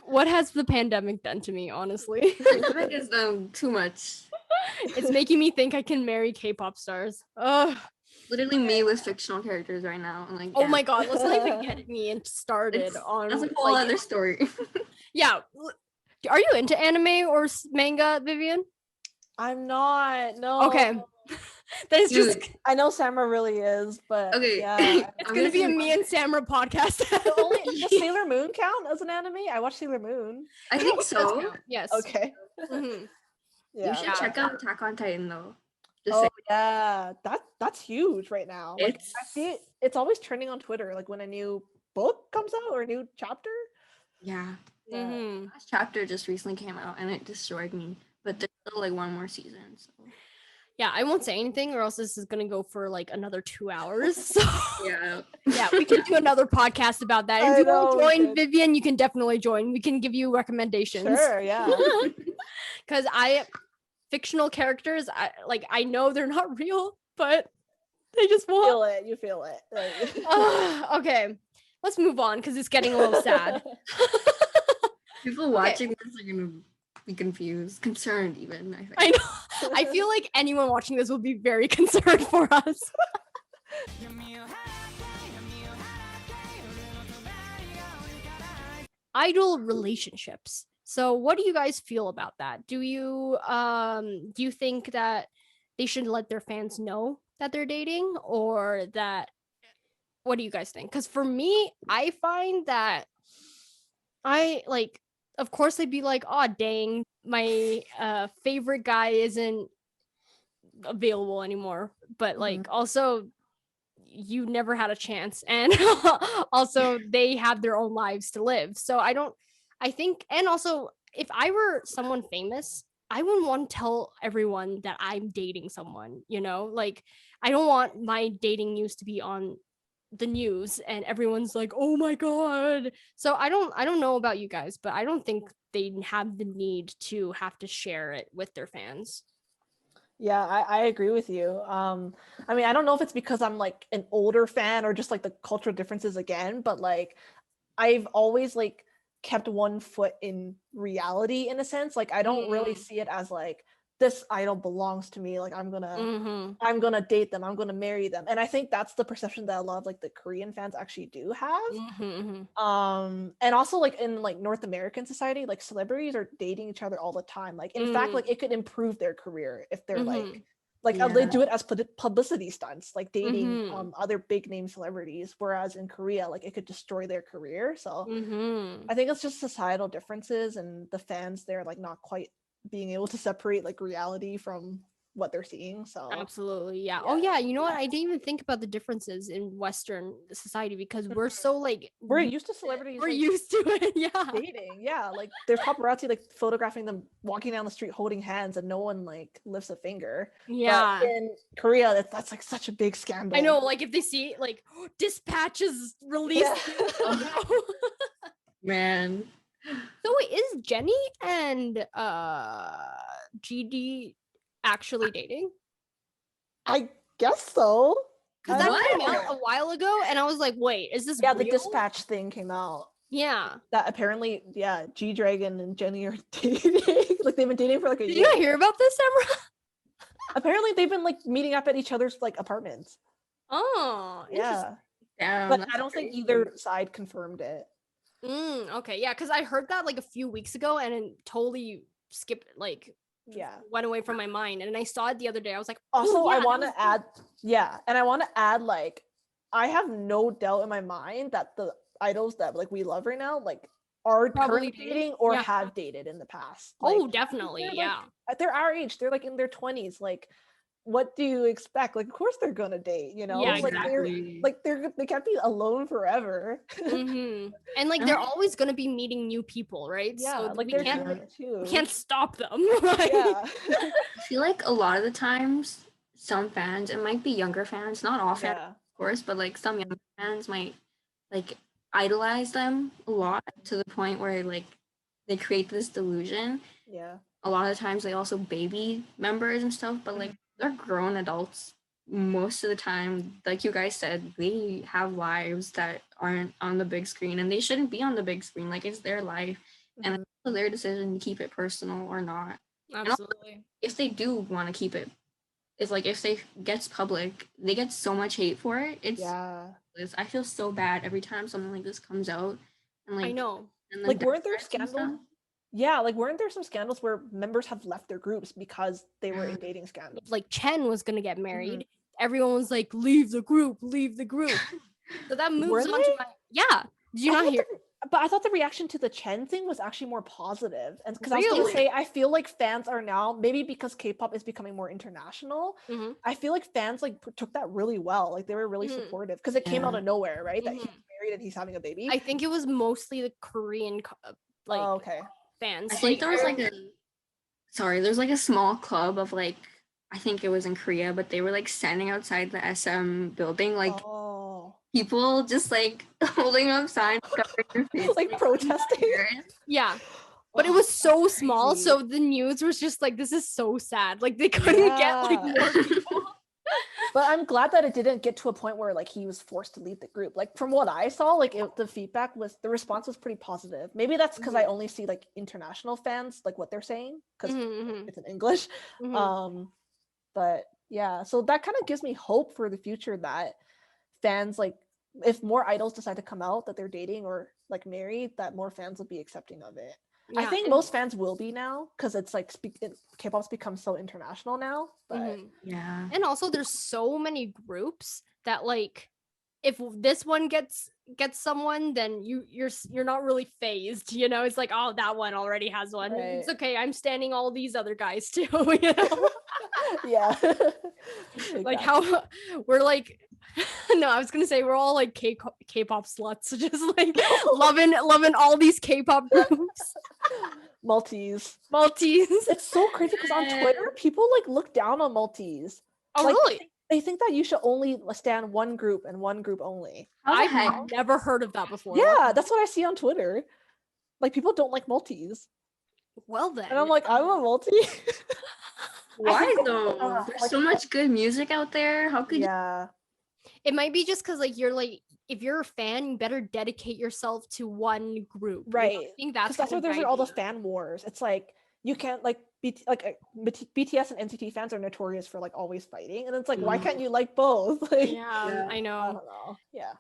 What has the pandemic done to me, honestly? Pandemic is too much. It's making me think I can marry K-pop stars. Ugh. Literally me with fictional characters right now. And like, Oh yeah, my god, let's not even get me started It's- on that's a whole like, other story. yeah. Are you into anime or manga, Vivian? I'm not. No. Okay. That is just Dude, I know Samra really is, but Okay. yeah. it's I'm gonna be a see- me and Samra podcast. Does Sailor Moon count as an anime? I watched Sailor Moon. I think so. Yes. Okay. Mhm. Yeah. You should Yeah. check out Attack on Titan though. Just Oh saying. yeah, that's huge right now. Like It's I see it. It's always trending on Twitter. Like when a new book comes out or a new chapter. yeah. Yeah. Mhm. Last chapter just recently came out and it destroyed me. But there's still like one more season. So Yeah, I won't say anything or else this is gonna go for like another 2 hours. So yeah. yeah, we can do another podcast about that. I If you know, want we to join, could. Vivian, you can definitely join. We can give you recommendations. Sure. Yeah. Because fictional characters, I know they're not real, but they just won't. Feel it. You feel it. Like- Okay, let's move on because it's getting a little sad. People watching this are gonna be confused, concerned even, I think. I know. I feel like anyone watching this will be very concerned for us. Idol relationships. So what do you guys feel about that? Do you think that they should let their fans know that they're dating, or that what do you guys think? Because for me, I find that I like, of course, I'd be like, oh, dang, my favorite guy isn't available anymore. But like, also, you never had a chance. And also, they have their own lives to live. So I think, and also, if I were someone famous, I wouldn't want to tell everyone that I'm dating someone, you know? Like, I don't want my dating news to be on the news and everyone's like, "Oh my god." So I don't know about you guys, but I don't think they have the need to have to share it with their fans. Yeah, I agree with you. I mean, I don't know if it's because I'm like an older fan or just like the cultural differences again, but like I've always like kept one foot in reality in a sense. Like I don't really see it as like this idol belongs to me. Like Mm-hmm. I'm gonna date them, I'm gonna marry them. And I think that's the perception that a lot of like the Korean fans actually do have. Mm-hmm. And also like in like North American society, like celebrities are dating each other all the time. Like in fact, like it could improve their career if they're Mm-hmm. like Yeah. they do it as publicity stunts, like dating Mm-hmm. other big name celebrities, whereas in Korea like it could destroy their career. So Mm-hmm. I think it's just societal differences and the fans there like not quite being able to separate like reality from what they're seeing. So Absolutely. Yeah. Oh yeah, you know what? I didn't even think about the differences in Western society because we're so like we're used to celebrities we're like used to it. Yeah. dating. Yeah, like there's paparazzi like photographing them walking down the street holding hands and no one like lifts a finger. Yeah. But in Korea, that's like such a big scandal. I know, like if they see like dispatches released. Yeah. Man. So wait, is Jenny and GD actually dating? I guess so. Because I that don't came know. out a while ago, and I was like, wait, is this Yeah, real? the dispatch thing came out. Yeah. That apparently, yeah, G Dragon and Jenny are dating. Like they've been dating for like a Did year. you not hear about this, Emra? Apparently, they've been like meeting up at each other's like apartments. Oh, Yeah, Damn, but that's I don't think crazy. either side confirmed it. Okay, yeah, because I heard that like a few weeks ago, and it totally skipped, like, Yeah. went away from my mind. And I saw it the other day. I was like, Also, oh, yeah, I that want was to add, yeah, and I want to add, like, I have no doubt in my mind that the idols that like we love right now, like, are Probably currently dating or yeah. have dated in the past. Oh, Like, definitely, they're, yeah. they're our age. They're like in their 20s. Like, what do you expect? Like, of course they're gonna date. You know, Yeah, Exactly. they can't be alone forever. And like they're always gonna be meeting new people, right? Yeah, So like we they're can't doing it too. we can't stop them. Right? Yeah. I feel like a lot of the times, some fans, it might be younger fans, not all fans, Yeah. of course, but like some younger fans might like idolize them a lot to the point where like they create this delusion. Yeah. A lot of times they also baby members and stuff, but like they're grown adults most of the time. Like you guys said, they have lives that aren't on the big screen and they shouldn't be on the big screen. Like it's their life and it's also their decision to keep it personal or not. Absolutely. If they do want to keep it, it's like if they gets public, they get so much hate for it. I feel so bad every time something like this comes out, and like I know. and Like weren't there death threats and scandals? stuff. Yeah, like weren't there some scandals where members have left their groups because they were in dating scandals? Like Chen was gonna get married. Everyone was like, leave the group, leave the group. So that moves Were on they? to my Did you I not thought hear? but I thought the reaction to the Chen thing was actually more positive. And because I was Really? gonna say, I feel like fans are now, maybe because K-pop is becoming more international, I feel like fans like took that really well. Like they were really supportive because it came out of nowhere, right? That he's married and he's having a baby. I think it was mostly the Korean like okay. fans. I think there was like there's like a small club of like I think it was in Korea, but they were like standing outside the SM building, like people just like holding up signs, covering their face, like protesting. Yeah. But it was so small, so the news was just like, this is so sad. Like they couldn't get like more people. But I'm glad that it didn't get to a point where like he was forced to leave the group. Like from what I saw, like the response was pretty positive. Maybe that's because I only see like international fans, like what they're saying, because it's in English. But yeah, so that kind of gives me hope for the future that fans like if more idols decide to come out that they're dating or like married, that more fans will be accepting of it. I think most fans will be now because it's like K-pop's become so international now. But yeah, and also there's so many groups that like if this one gets someone, then you're not really phased, you know. It's like, oh, that one already has one. Right. It's okay. I'm standing all these other guys too, you know. Yeah. Like Exactly. how we're like no, I was gonna say we're all like K-pop sluts, just like loving all these K-pop groups. Maltese. Maltese. It's so crazy because on Twitter, people like look down on Maltese. Oh, like, really? They think that you should only stand one group and one group only. I've never heard of that before. Yeah, that's what I see on Twitter. Like people don't like Maltese. Well then. And I'm like, I'm a multi. Why though? There's so much good music out there. How could Yeah. It might be just because like you're like, if you're a fan, you better dedicate yourself to one group. Right. You know? I think that's where there's like, all the fan wars. It's like you can't like BTS and NCT fans are notorious for like always fighting, and it's like why can't you like both? Like, yeah, I know. I don't know. Yeah.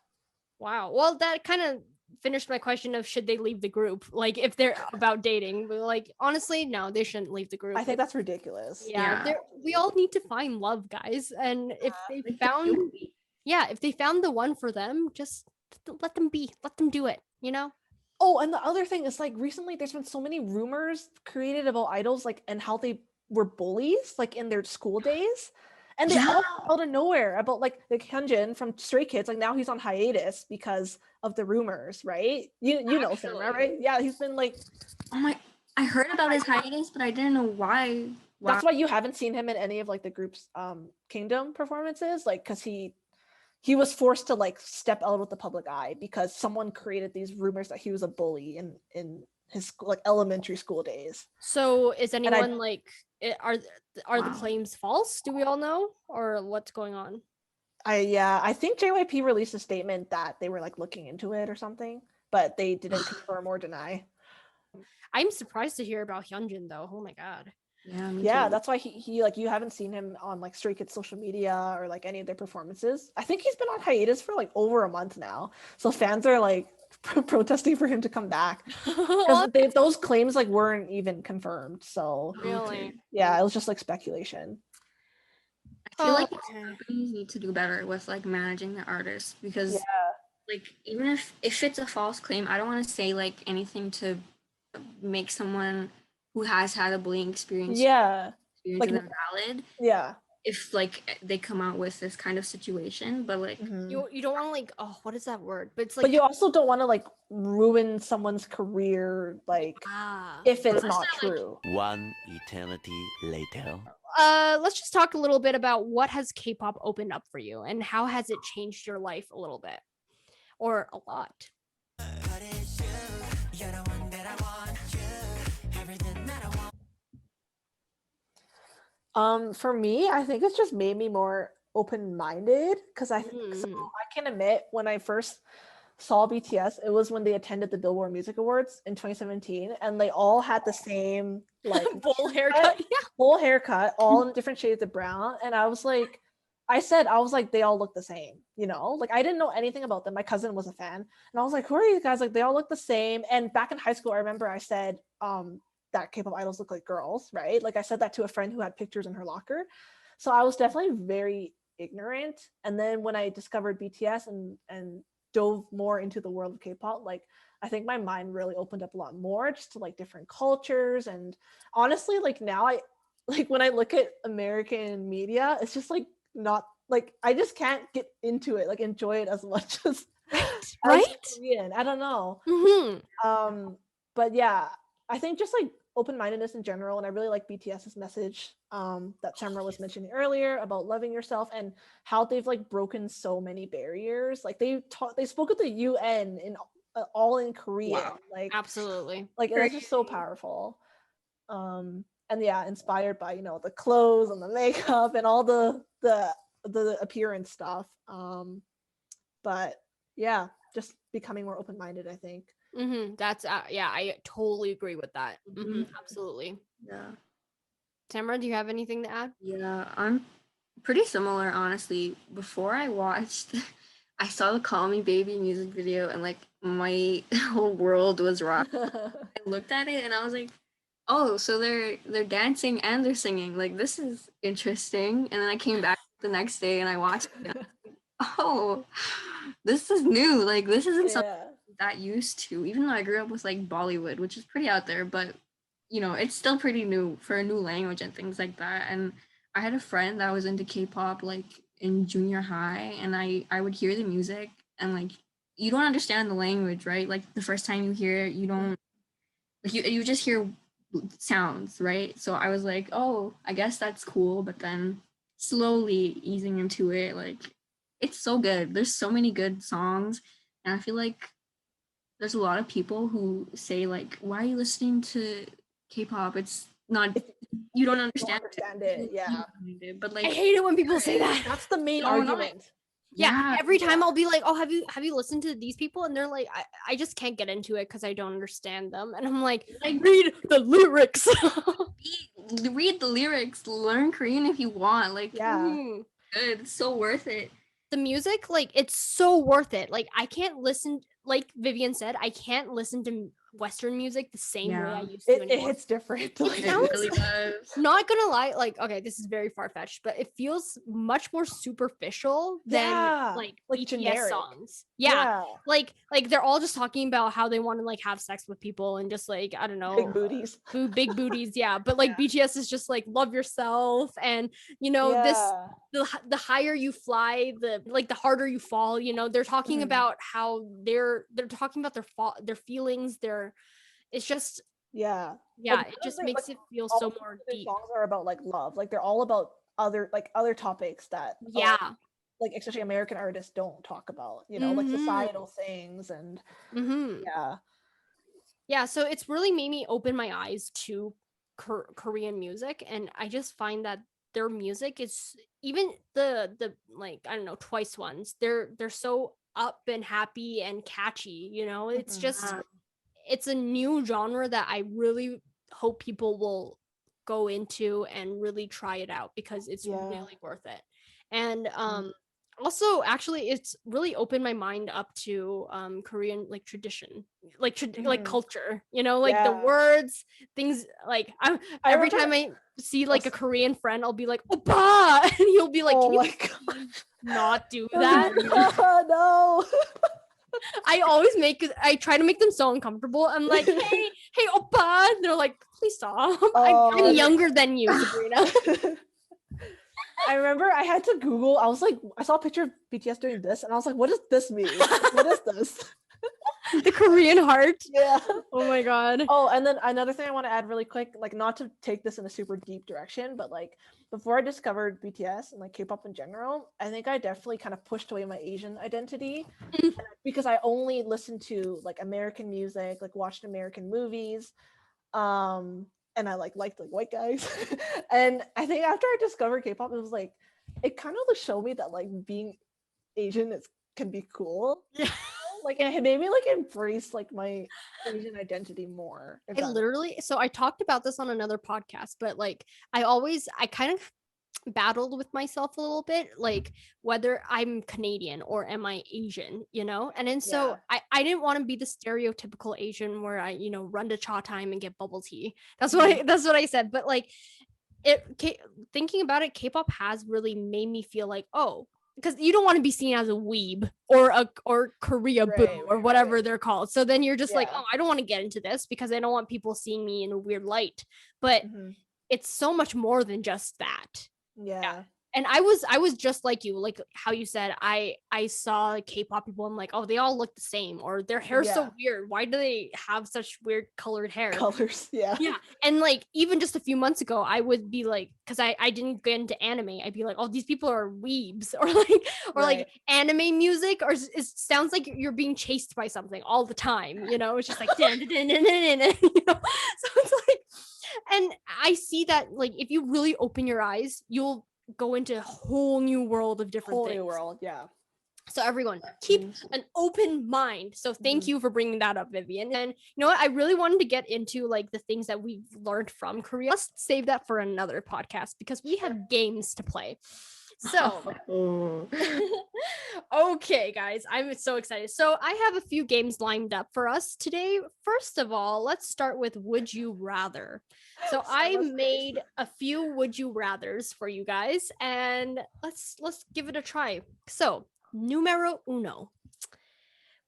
Wow. Well, that kind of finished my question of should they leave the group, like if they're about dating. But like honestly, no, they shouldn't leave the group. I think that's ridiculous. Yeah. We all need to find love, guys, and if they found if they found the one for them, just let them be, let them do it, you know. Oh, and the other thing is like recently there's been so many rumors created about idols like and how they were bullies like in their school days. And they all come out of nowhere about like Hyunjin from Stray Kids, like now he's on hiatus because of the rumors, right? You know him, right? Yeah, he's been like I heard about his hiatus, but I didn't know why. That's why you haven't seen him in any of like the group's Kingdom performances, like because he was forced to like step out with the public eye because someone created these rumors that he was a bully in his like elementary school days. So is anyone are the claims false? Do we all know, or what's going on? I think JYP released a statement that they were like looking into it or something, but they didn't confirm or deny. I'm surprised to hear about Hyunjin though. Oh my god. Yeah, that's why he like you haven't seen him on like Stray Kids social media or like any of their performances. I think he's been on hiatus for like over a month now, so fans are like protesting for him to come back because those claims like weren't even confirmed. So really, yeah, it was just like speculation. I feel like companies need to do better with like managing the artists because like even if it's a false claim, I don't want to say like anything to make someone who has had a bullying experience like valid. Yeah. If like they come out with this kind of situation, but like you don't want to like, oh, what is that word? But it's like, but you also don't want to like ruin someone's career, like if it's not true. One eternity later. Let's just talk a little bit about what has K-pop opened up for you and how has it changed your life a little bit or a lot. For me, I think it's just made me more open-minded because I can admit when I first saw BTS, it was when they attended the Billboard Music Awards in 2017, and they all had the same like full haircut, all in different shades of brown, and I was like, they all look the same, you know, like I didn't know anything about them. My cousin was a fan, and I was like, who are you guys? Like they all look the same. And back in high school, I remember I said that K-pop idols look like girls, right? Like I said that to a friend who had pictures in her locker. So I was definitely very ignorant. And then when I discovered BTS and dove more into the world of K-pop, like I think my mind really opened up a lot more just to like different cultures. And honestly, like now I like when I look at American media, it's just like not like I just can't get into it, like enjoy it as much as Korean. I don't know. But yeah, I think just like open-mindedness in general, and I really like BTS's message that Samra was mentioning earlier about loving yourself and how they've like broken so many barriers. Like they spoke at the UN in all in Korean. Wow. Like absolutely, like it's just so powerful. And yeah, inspired by the clothes and the makeup and all the appearance stuff. But yeah, just becoming more open-minded, I think. That's I totally agree with that. Absolutely. Yeah. Tamara, do you have anything to add? Yeah, I'm pretty similar, honestly. Before I I saw the Call Me Baby music video and like my whole world was rocked. I looked at it and I was like, oh, so they're dancing and they're singing. Like this is interesting. And then I came back the next day and I watched it. And I was like, oh, this is new. Like, this isn't something Yeah. that used to, even though I grew up with like Bollywood, which is pretty out there, but it's still pretty new for a new language and things like that. And I had a friend that was into K-pop like in junior high, and I would hear the music, and like you don't understand the language, right? Like the first time you hear it, you don't like you just hear sounds, right? So I was like, oh, I guess that's cool, but then slowly easing into it, like it's so good. There's so many good songs, and I feel like there's a lot of people who say like, why are you listening to K-pop? It's not, you don't understand it. Yeah. But I like, hate it when people say that. That's the main So annoying. argument. Yeah, every time yeah. I'll be like, oh, have you listened to these people? And they're like, I just can't get into it because I don't understand them. And I'm like, read the lyrics. Read the lyrics, learn Korean if you want. Like, Yeah. good. It's so worth it. The music, like, it's so worth it. Like, I can't listen, like Vivian said, I can't listen to Western music the same way I used to It anymore. hits different. It It sounds really does. not gonna lie, like, okay, this is very far-fetched, but it feels much more superficial than like BTS generic songs. Yeah. Like they're all just talking about how they want to like have sex with people and just like, I don't know, big booties. big booties, yeah. But like BTS is just like love yourself, and this the higher you fly, the harder you fall. They're talking about how they're talking about their feelings, it's just yeah it just makes it feel so more deep. Songs are about like love, like they're all about other topics that like especially American artists don't talk about, like societal things and so it's really made me open my eyes to Korean music, and I just find that their music is, even the like, I don't know, Twice ones, they're so up and happy and catchy, it's just it's a new genre that I really hope people will go into and really try it out, because it's really worth it. And also, actually, it's really opened my mind up to Korean like tradition, like like culture, like the words, things like every time I see like a Korean friend, I'll be like, "Oppa," and he'll be like, "Can you please not do that?" No. I try to make them so uncomfortable. I'm like, hey, oppa. And they're like, please stop. I'm younger than you, Sabrina. I remember I had to Google. I was like, I saw a picture of BTS doing this, and I was like, what does this mean? What is this? The Korean heart. Yeah. Oh my god. Oh, and then another thing I want to add really quick, like not to take this in a super deep direction, but like before I discovered BTS and like K-pop in general, I think I definitely kind of pushed away my Asian identity because I only listened to like American music, like watched American movies, and I liked like white guys. And I think after I discovered K-pop, it was like it kind of showed me that like being Asian can be cool. Yeah. Like it made me like embrace like my Asian identity more. So I talked about this on another podcast, but like I kind of battled with myself a little bit, like whether I'm Canadian or am I Asian, and then so I didn't want to be the stereotypical Asian where I run to cha time and get bubble tea. That's what I said. But like thinking about it, K-pop has really made me feel like, oh, because you don't want to be seen as a weeb or Korea boo or whatever they're called. So then you're just like, oh, I don't want to get into this because I don't want people seeing me in a weird light. But it's so much more than just that. Yeah. And I was just like you, like how you said, I saw like K-pop people, I'm like, oh, they all look the same, or their hair's so weird. Why do they have such weird colored hair? Colors, yeah. And like even just a few months ago, I would be like, because I didn't get into anime, I'd be like, oh, these people are weebs, or like anime music, or it sounds like you're being chased by something all the time. It's just like dun, dun, dun, dun, dun, dun, So it's like, and I see that like if you really open your eyes, you'll go into a whole new world of different things. New world, yeah. So everyone, keep an open mind. So thank you for bringing that up, Vivian. And you know what? I really wanted to get into like the things that we've learned from Korea. Let's save that for another podcast because we have games to play. So, okay, guys, I'm so excited. So I have a few games lined up for us today. First of all, let's start with Would You Rather. So I made a few Would You Rathers for you guys, and let's give it a try. So, numero uno.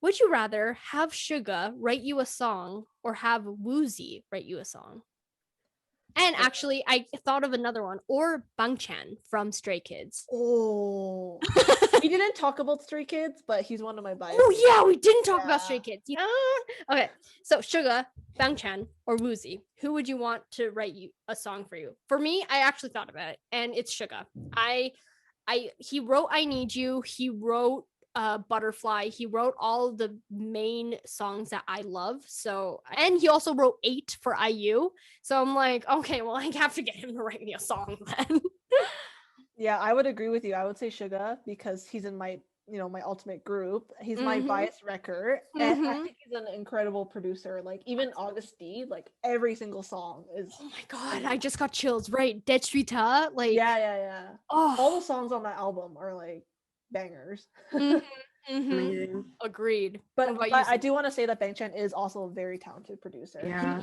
Would you rather have Suga write you a song or have Woozy write you a song? And actually, I thought of another one, or Bangchan from Stray Kids. Oh, we didn't talk about Stray Kids, but he's one of my biases. Oh yeah, we didn't talk about Stray Yeah. Kids. Okay, so Suga, Bangchan, or Woozy, who would you want to write you a song for you? For me, I actually thought about it, and it's Suga. He wrote "I Need You." He wrote Butterfly. He wrote all the main songs that I love. So, and he also wrote 8 for IU. So I'm like, okay, well, I have to get him to write me a song then. Yeah, I would agree with you. I would say Suga because he's in my, my ultimate group. He's my Mhm. bias wrecker, and I Mhm. think he's an incredible producer. Like even August D, like every single song is. Oh my god, I just got chills. Right, Dead Streeta, like Yeah. All oh, the songs on that album are like bangers. mhm, mhm. Amazing. Agreed. But, What about but you, I do want to say that Bangchan is also a very talented producer. Yeah.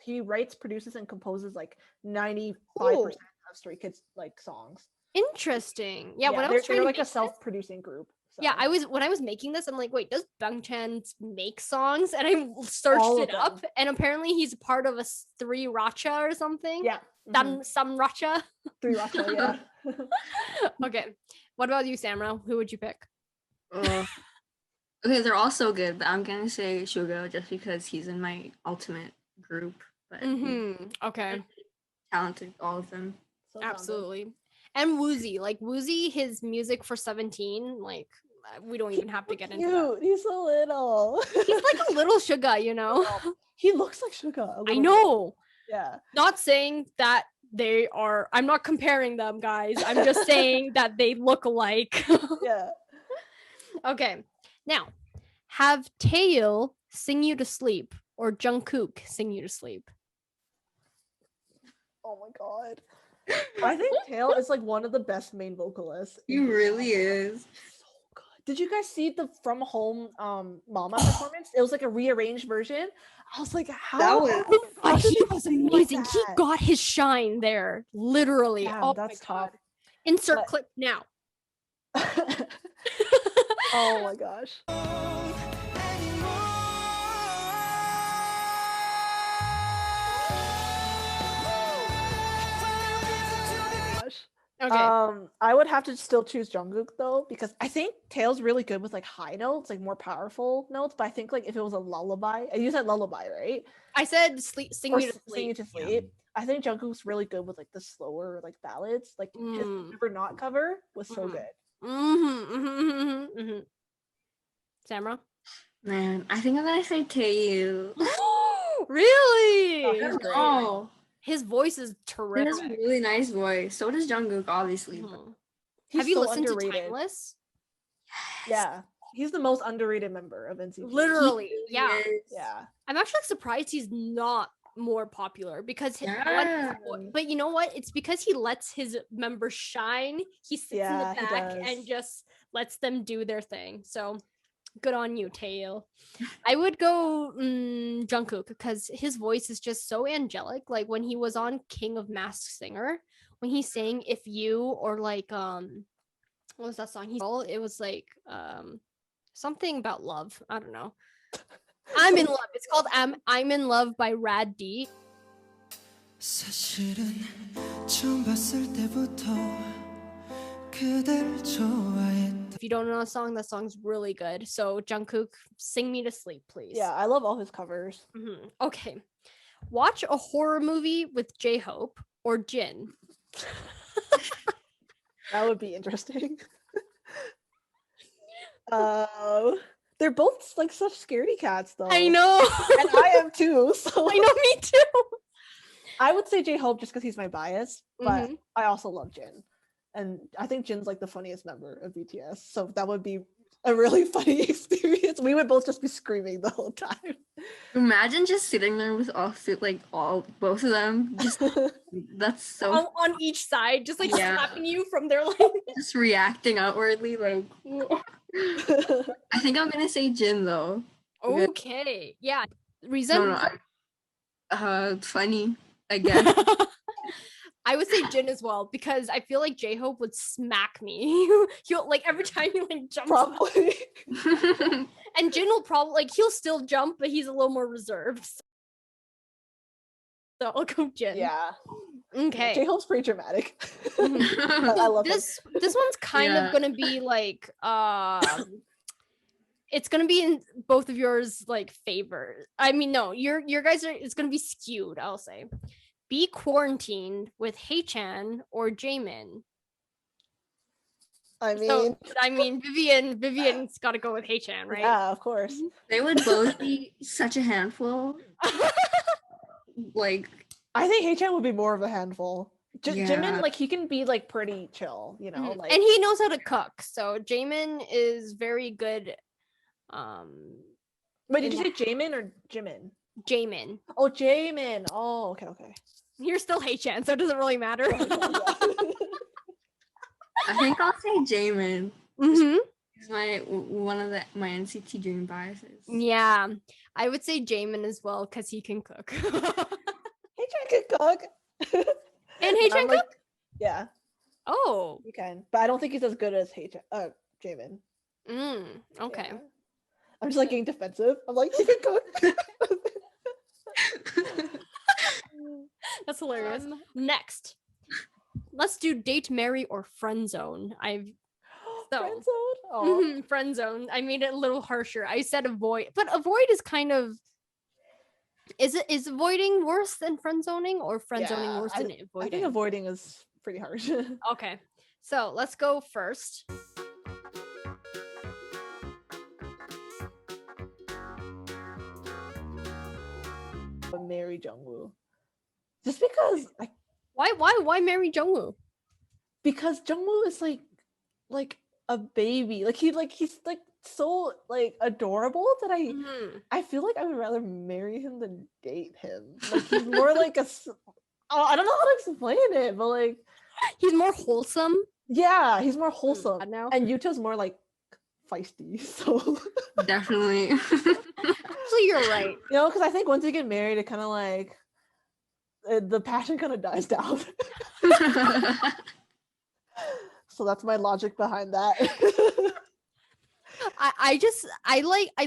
He writes, produces, and composes like 95% Ooh. of Stray Kids like songs. Interesting. Yeah, when I was trying they're to like make a self-producing group. So. yeah, when I was making this, I'm like, wait, does Bangchan make songs? And I searched All it of up, them. and apparently he's part of a 3 Racha or something. Yeah. mhm. Some Racha. 3 Racha, yeah. Okay. What about you, Samra? Who would you pick? Okay, they're all so good, but I'm gonna say Suga just because he's in my ultimate group. But Okay. talented, all of them. So talented. Absolutely. And Woozy, like Woozy, his music for 17, like we don't even have to get into that. He's so little. He's like a little Suga, you know? He looks like Suga. I know. Yeah. Not saying that they are, I'm not comparing them, guys. I'm just saying that they look alike. Yeah. Okay. Now, have Taeil sing you to sleep or Jungkook sing you to sleep? Oh my god. I think Tail is like one of the best main vocalists. He really is. So good. Did you guys see the From Home Mama performance? It was like a rearranged version. I was like, how? That was- how did He they was do like amazing. He that? got his shine there, literally. Damn, Oh that's my God. tough. Insert But- clip now. Oh my gosh. Okay. I would have to still choose Jungkook though, because I think Tail's really good with like high notes, like more powerful notes. But I think like if it was a lullaby, you said lullaby, right? I said sleep, sing Or you to sing you sleep. to sleep. I think Jungkook's really good with like the slower like ballads. Like his Never Not cover was so good. Samra? Man, I think I'm gonna say Taeil. Really? Oh, he's great. Oh, His voice is he terrific. has a really nice voice. So does Jungkook, obviously. but He's Have you so listened underrated. to Timeless? Yeah, he's the most underrated member of NCT. Literally, he yeah. is. Yeah. I'm actually surprised he's not more popular because Yeah. but you know what? It's because he lets his members shine. He sits in Yeah, the he back does. and just lets them do their thing. So good on you, Taeil. I would go Jungkook because his voice is just so angelic. Like when he was on King of Masked Singer, when he sang "If You" or like what was that song? It was like something about love. I don't know. I'm in love. It's called I'm in Love by Rad D. 사실은 처음 봤을 때부터 그댈 좋아했다. If you don't know the song, that song's really good. So Jungkook, sing me to sleep, please. Yeah, I love all his covers. Okay. Watch a horror movie with J-Hope or Jin. That would be interesting. They're both like such scaredy cats though. I know. And I am too. So I know, me too. I would say J-Hope just because he's my bias, but Mhm. I also love Jin. And I think Jin's like the funniest member of BTS. So that would be a really funny experience. We would both just be screaming the whole time. Imagine just sitting there with both of them. Just that's so On each side, just like Yeah. slapping you from their like. just reacting outwardly. Like I think I'm gonna say Jin though. Okay. Yeah. Reason. No, funny. I guess. I would say Jin as well because I feel like J-Hope would smack me. He'll like every time he like jumps up. Probably. And Jin will probably like he'll still jump, but he's a little more reserved. So I'll go Jin. Yeah. Okay. J-Hope's pretty dramatic. Mhm. I love him. This one's kind of gonna be like it's gonna be in both of yours like favor. I mean, no, your guys are it's gonna be skewed, I'll say. Be quarantined with Haechan or Jaemin. I mean, Vivian's gotta go with Haechan, right? yeah, of course. They would both be such a handful. Like, I think Haechan would be more of a handful. Yeah. Jimin, like he can be like pretty chill, you know, Mhm. like And he knows how to cook. So Jaemin is very good. Wait, did in you say Jaemin or Jimin? Jaemin. Oh, Jaemin. Oh, okay. You're still Haechan, so it doesn't really matter. I think I'll say Jaemin. Mm-hmm. He's one of my NCT dream biases. Yeah, I would say Jaemin as well because he can cook. Haechan can cook. And I'm Haechan like, cook? yeah, Oh. you can, but I don't think he's as good as Jaemin. Okay. Yeah. I'm just like getting defensive. I'm like, he can cook. That's hilarious. Next, let's do date, marry, or friend zone. Friend zone? Oh. Friend zone. I made it a little harsher. I said avoid, but avoid is kind of. Is avoiding worse than friend zoning, or friend zoning Yeah, worse than avoiding? I think avoiding is pretty harsh. Okay, so let's go first. But marry Jungwoo, just because Why marry Jungwoo? because Jungwoo is like a baby. He's like so like adorable that I feel like I would rather marry him than date him. Like he's more like I don't know how to explain it, but like He's more wholesome. yeah, he's more wholesome. God, now. And Yuto's more like feisty. So Definitely. Actually, you're right. you know, because I think once you get married, it kind of like the passion kind of dies down. So that's my logic behind that. I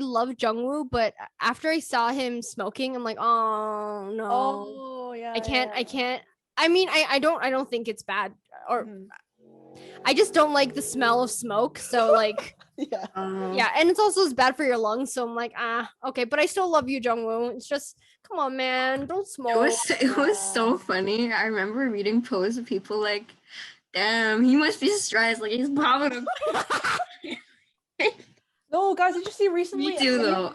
love Jungwoo, but after I saw him smoking, I'm like, oh no. Oh yeah. I can't. I mean, I don't think it's bad, or Mhm. I just don't like the smell of smoke. So like, Yeah. yeah, and it's also bad for your lungs. So I'm like, okay, but I still love you, Jungwoo. It's just, come on, man, don't smoke. It was so funny. I remember reading posts of people like, damn, he must be stressed. Like he's probably. No, guys, did you see recently? Me too, though.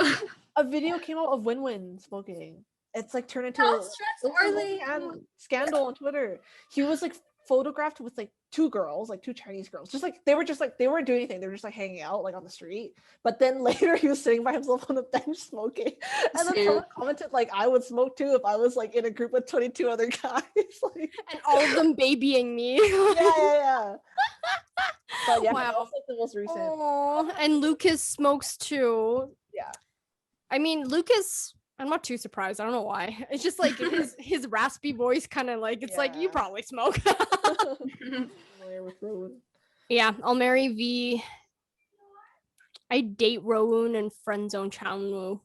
A video came out of Win smoking. It's like turned into How a stressful. scandal on Twitter. He was like photographed with like two girls, like two Chinese girls. They weren't doing anything. They were just like hanging out like on the street. But then later he was sitting by himself on a bench smoking. And then someone commented like I would smoke too if I was like in a group with 22 other guys. Like And all of them babying me. yeah. But yeah, Wow. that was like the most recent. Oh, and Lucas smokes too. Yeah. I mean, Lucas, I'm not too surprised. I don't know why. It's just like his raspy voice kind of like, it's like, you Yeah. probably smoke. Familiar with Rowan. Yeah, I'll marry V. I date Rowoon and friend zone Chanwoo.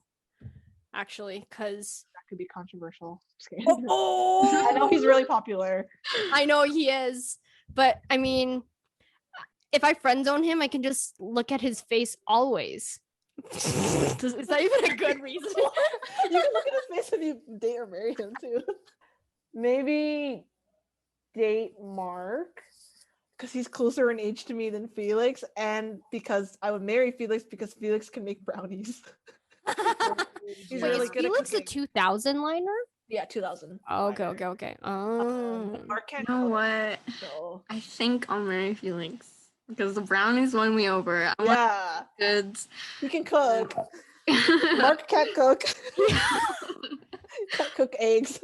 Actually, because That could be controversial. Just kidding. I know he's really popular. I know he is. But I mean, if I friend zone him, I can just look at his face always. Is that even a good reason? You can look at his face if you date or marry him too. Maybe date Mark because he's closer in age to me than Felix, and because I would marry Felix because Felix can make brownies. He's Wait, really is good at Felix a cooking. 2000 liner? Yeah, 2000. Okay. Mark can't You know cook, what? so I think I'll marry Felix because the brownies won me over. I want yeah, goods. he can cook. Mark can't cook. Can't cook eggs.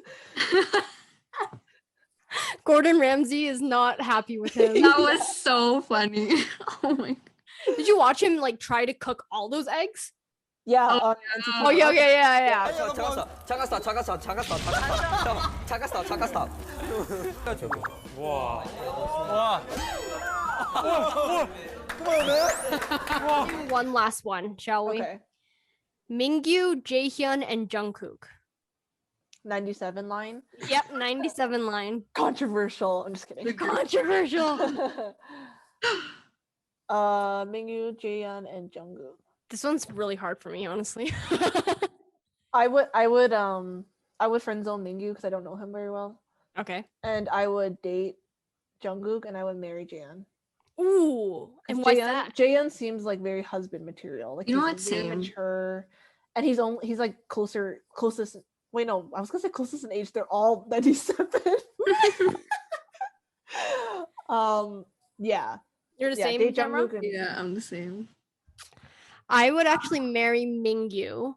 Gordon Ramsay is not happy with him. That was so funny. Oh my. Did you watch him like try to cook all those eggs? Yeah. Oh, on NCT. Oh yeah. 잠깐 스탑. 와. One last one, shall we? Okay. Mingyu, Jaehyun, and Jungkook. 97 line. Yep, 97 line. Controversial. I'm just kidding. Controversial. Mingyu, Jaehyun, and Jungkook. This one's really hard for me, honestly. I would friendzone Mingyu because I don't know him very well, Okay. and I would date Jungkook, and I would marry Jaehyun. Ooh, and what's Jaehyun, that? Jaehyun seems like very husband material. Like You know he's what, very same. mature, and he's like closest. Wait, no, I was gonna say closest in age. They're all 97. Yeah. You're the Yeah, same, date Jamra? Jungkook and Yeah, I'm the same. I would actually marry Mingyu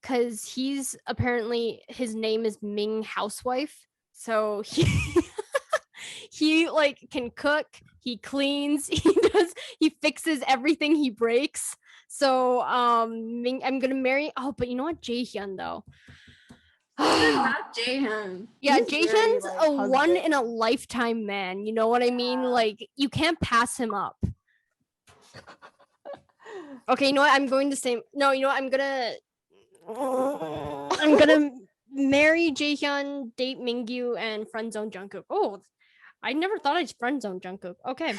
because he's apparently his name is Ming Housewife. So he like can cook, he cleans, he fixes everything he breaks. So Ming, I'm gonna marry. Oh, but you know what, Jaehyun though. Not Jaehyun. Yeah, He's very, Jaehyun's like, a one husband. in a lifetime man. You know what I mean? Like you can't pass him up. Okay, you know what? I'm going to say no. You know what? I'm gonna marry Jaehyun, date Mingyu, and friendzone Jungkook. Oh, I never thought I'd friendzone Jungkook. Okay,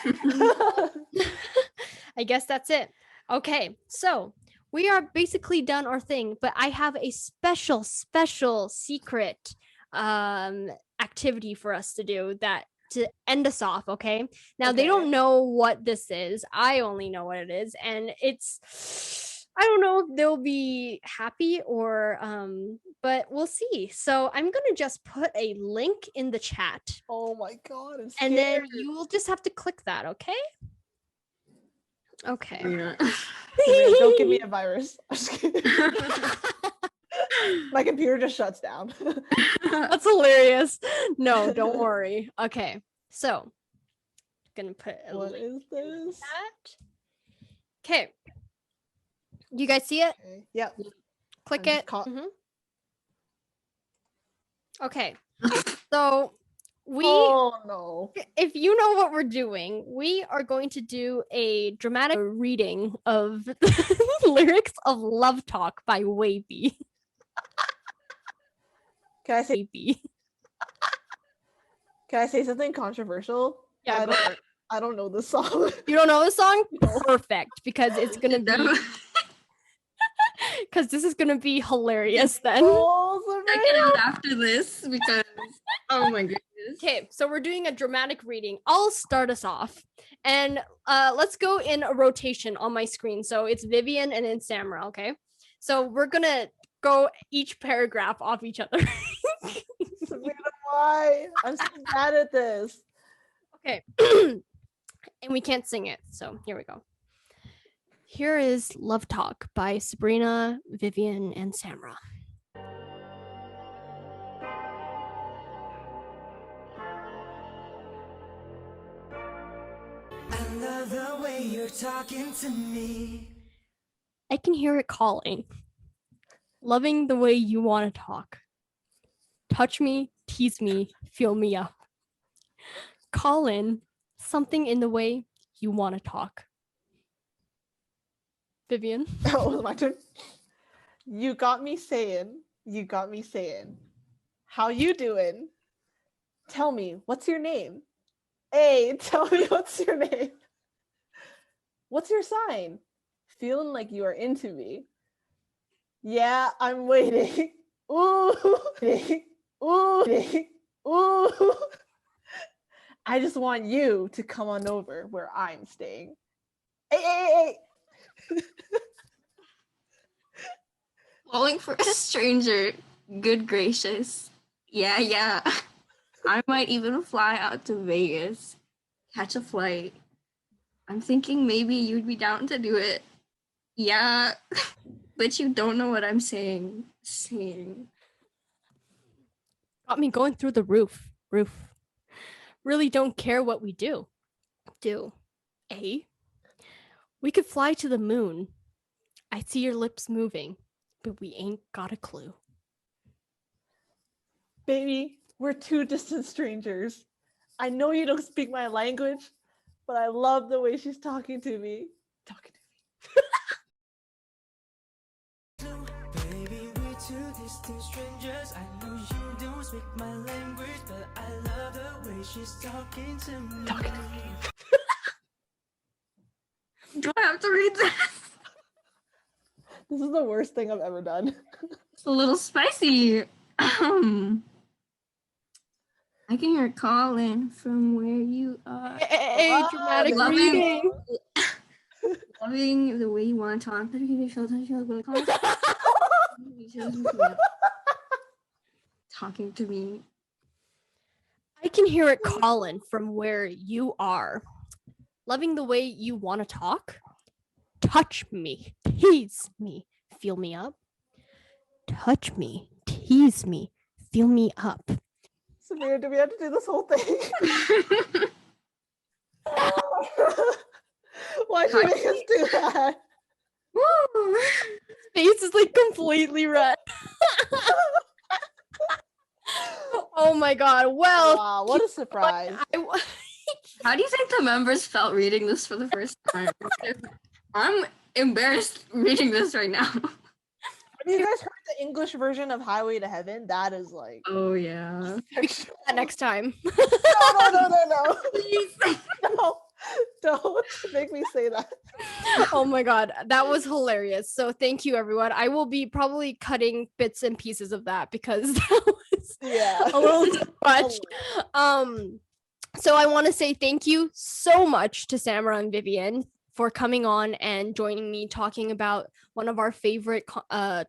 I guess that's it. Okay, so we are basically done our thing, but I have a special secret activity for us to do that to end us off. Okay, now they don't Okay. know what this is. I only know what it is, and it's I don't know if they'll be happy or but we'll see. So I'm gonna just put a link in the chat, Oh my god, I'm and scared. then you will just have to click that. Okay. Okay. Yeah. Sabrina, don't give me a virus. I'm just kidding. My computer just shuts down. That's hilarious. No, don't worry. Okay, so gonna put a What link is this? that. Okay, you guys see it? Okay. Yep. Click I'm just it. caught- Mhm. Okay, so we, Oh no. if you know what we're doing, we are going to do a dramatic reading of the lyrics of "Love Talk" by Wavy. Can I say Wavy. something controversial? Yeah, go for it. I don't know this song. You don't know the song? Perfect, because it's gonna be because this is gonna be hilarious then. Oh, Check it out after this because oh my goodness. Okay, so we're doing a dramatic reading. I'll start us off, and let's go in a rotation on my screen. So it's Vivian and then Samra. Okay, so we're gonna go each paragraph off each other. Sabrina, why? I'm so bad at this. Okay, and we can't sing it. So here we go. Here is "Love Talk" by Sabrina, Vivian, and Samra. I love the way you're talking to me. I can hear it calling. Loving the way you want to talk. Touch me, tease me, feel me up. Call in something in the way you want to talk. Vivian. Oh, my turn. You got me saying. How you doing? Tell me, what's your name? Hey, tell me what's your name? What's your sign? Feeling like you are into me. Yeah, I'm waiting. Ooh, ooh, ooh. I just want you to come on over where I'm staying. Hey. Falling for a stranger. Good gracious. Yeah. I might even fly out to Vegas. Catch a flight. I'm thinking maybe you'd be down to do it. Yeah. But you don't know what I'm saying. Got me going through the roof. Really don't care what we do. We could fly to the moon. I see your lips moving, but we ain't got a clue. Baby, we're two distant strangers. I know you don't speak my language, but I love the way she's talking to me. to distant strangers. I know you don't speak my language, but I love the way she's talking to me. Do I have to read that? This is the worst thing I've ever done. It's a little spicy. I can hear it calling from where you are. Hey, dramatic Loving- reading. Loving the way you want to talk. Talking to me. I can hear it calling from where you are. Loving the way you want to talk. Touch me, tease me, feel me up. Touch me, tease me, feel me up. Samir, do we have to do this whole thing? Why'd you make us do that? Woo! Face is like completely red. Oh my god. Well, Wow, what a surprise. How do you think the members felt reading this for the first time? I'm embarrassed reading this right now. Have you guys heard the English version of Highway to Heaven? That is like Oh yeah. that next time. no. Please. No. Don't make me say that. Oh my god, that was hilarious. So thank you everyone. I will be probably cutting bits and pieces of that because that was a little too much. So I want to say thank you so much to Samara and Vivian for coming on and joining me talking about one of our favorite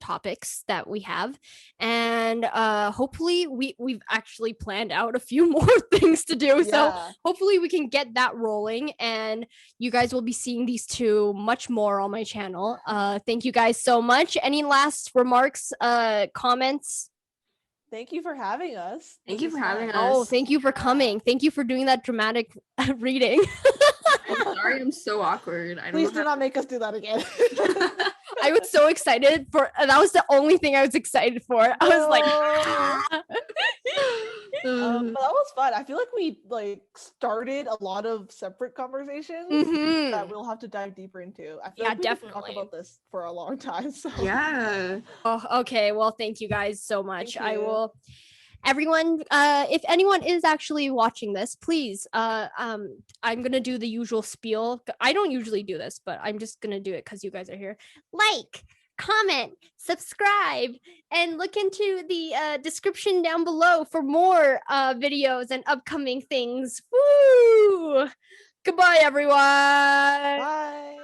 topics that we have. And hopefully we've actually planned out a few more things to do. So hopefully we can get that rolling and you guys will be seeing these two much more on my channel. Thank you guys so much. Any last remarks, comments? Thank you for having us. Thank you for having us. Oh, thank you for coming. Thank you for doing that dramatic reading. I'm sorry, I'm so awkward. Please do not make us do that again. I was so excited for that was the only thing I was excited for. I was like but that was fun. I feel like we started a lot of separate conversations that we'll have to dive deeper into. I feel like we could talk about this for a long time. So yeah. Oh, okay. Well, thank you guys so much. Thank I you. will everyone if anyone is actually watching this, please I'm gonna do the usual spiel. I don't usually do this, but I'm just gonna do it because you guys are here. Like, comment, subscribe, and look into the description down below for more videos and upcoming things. Woo! Goodbye everyone. bye.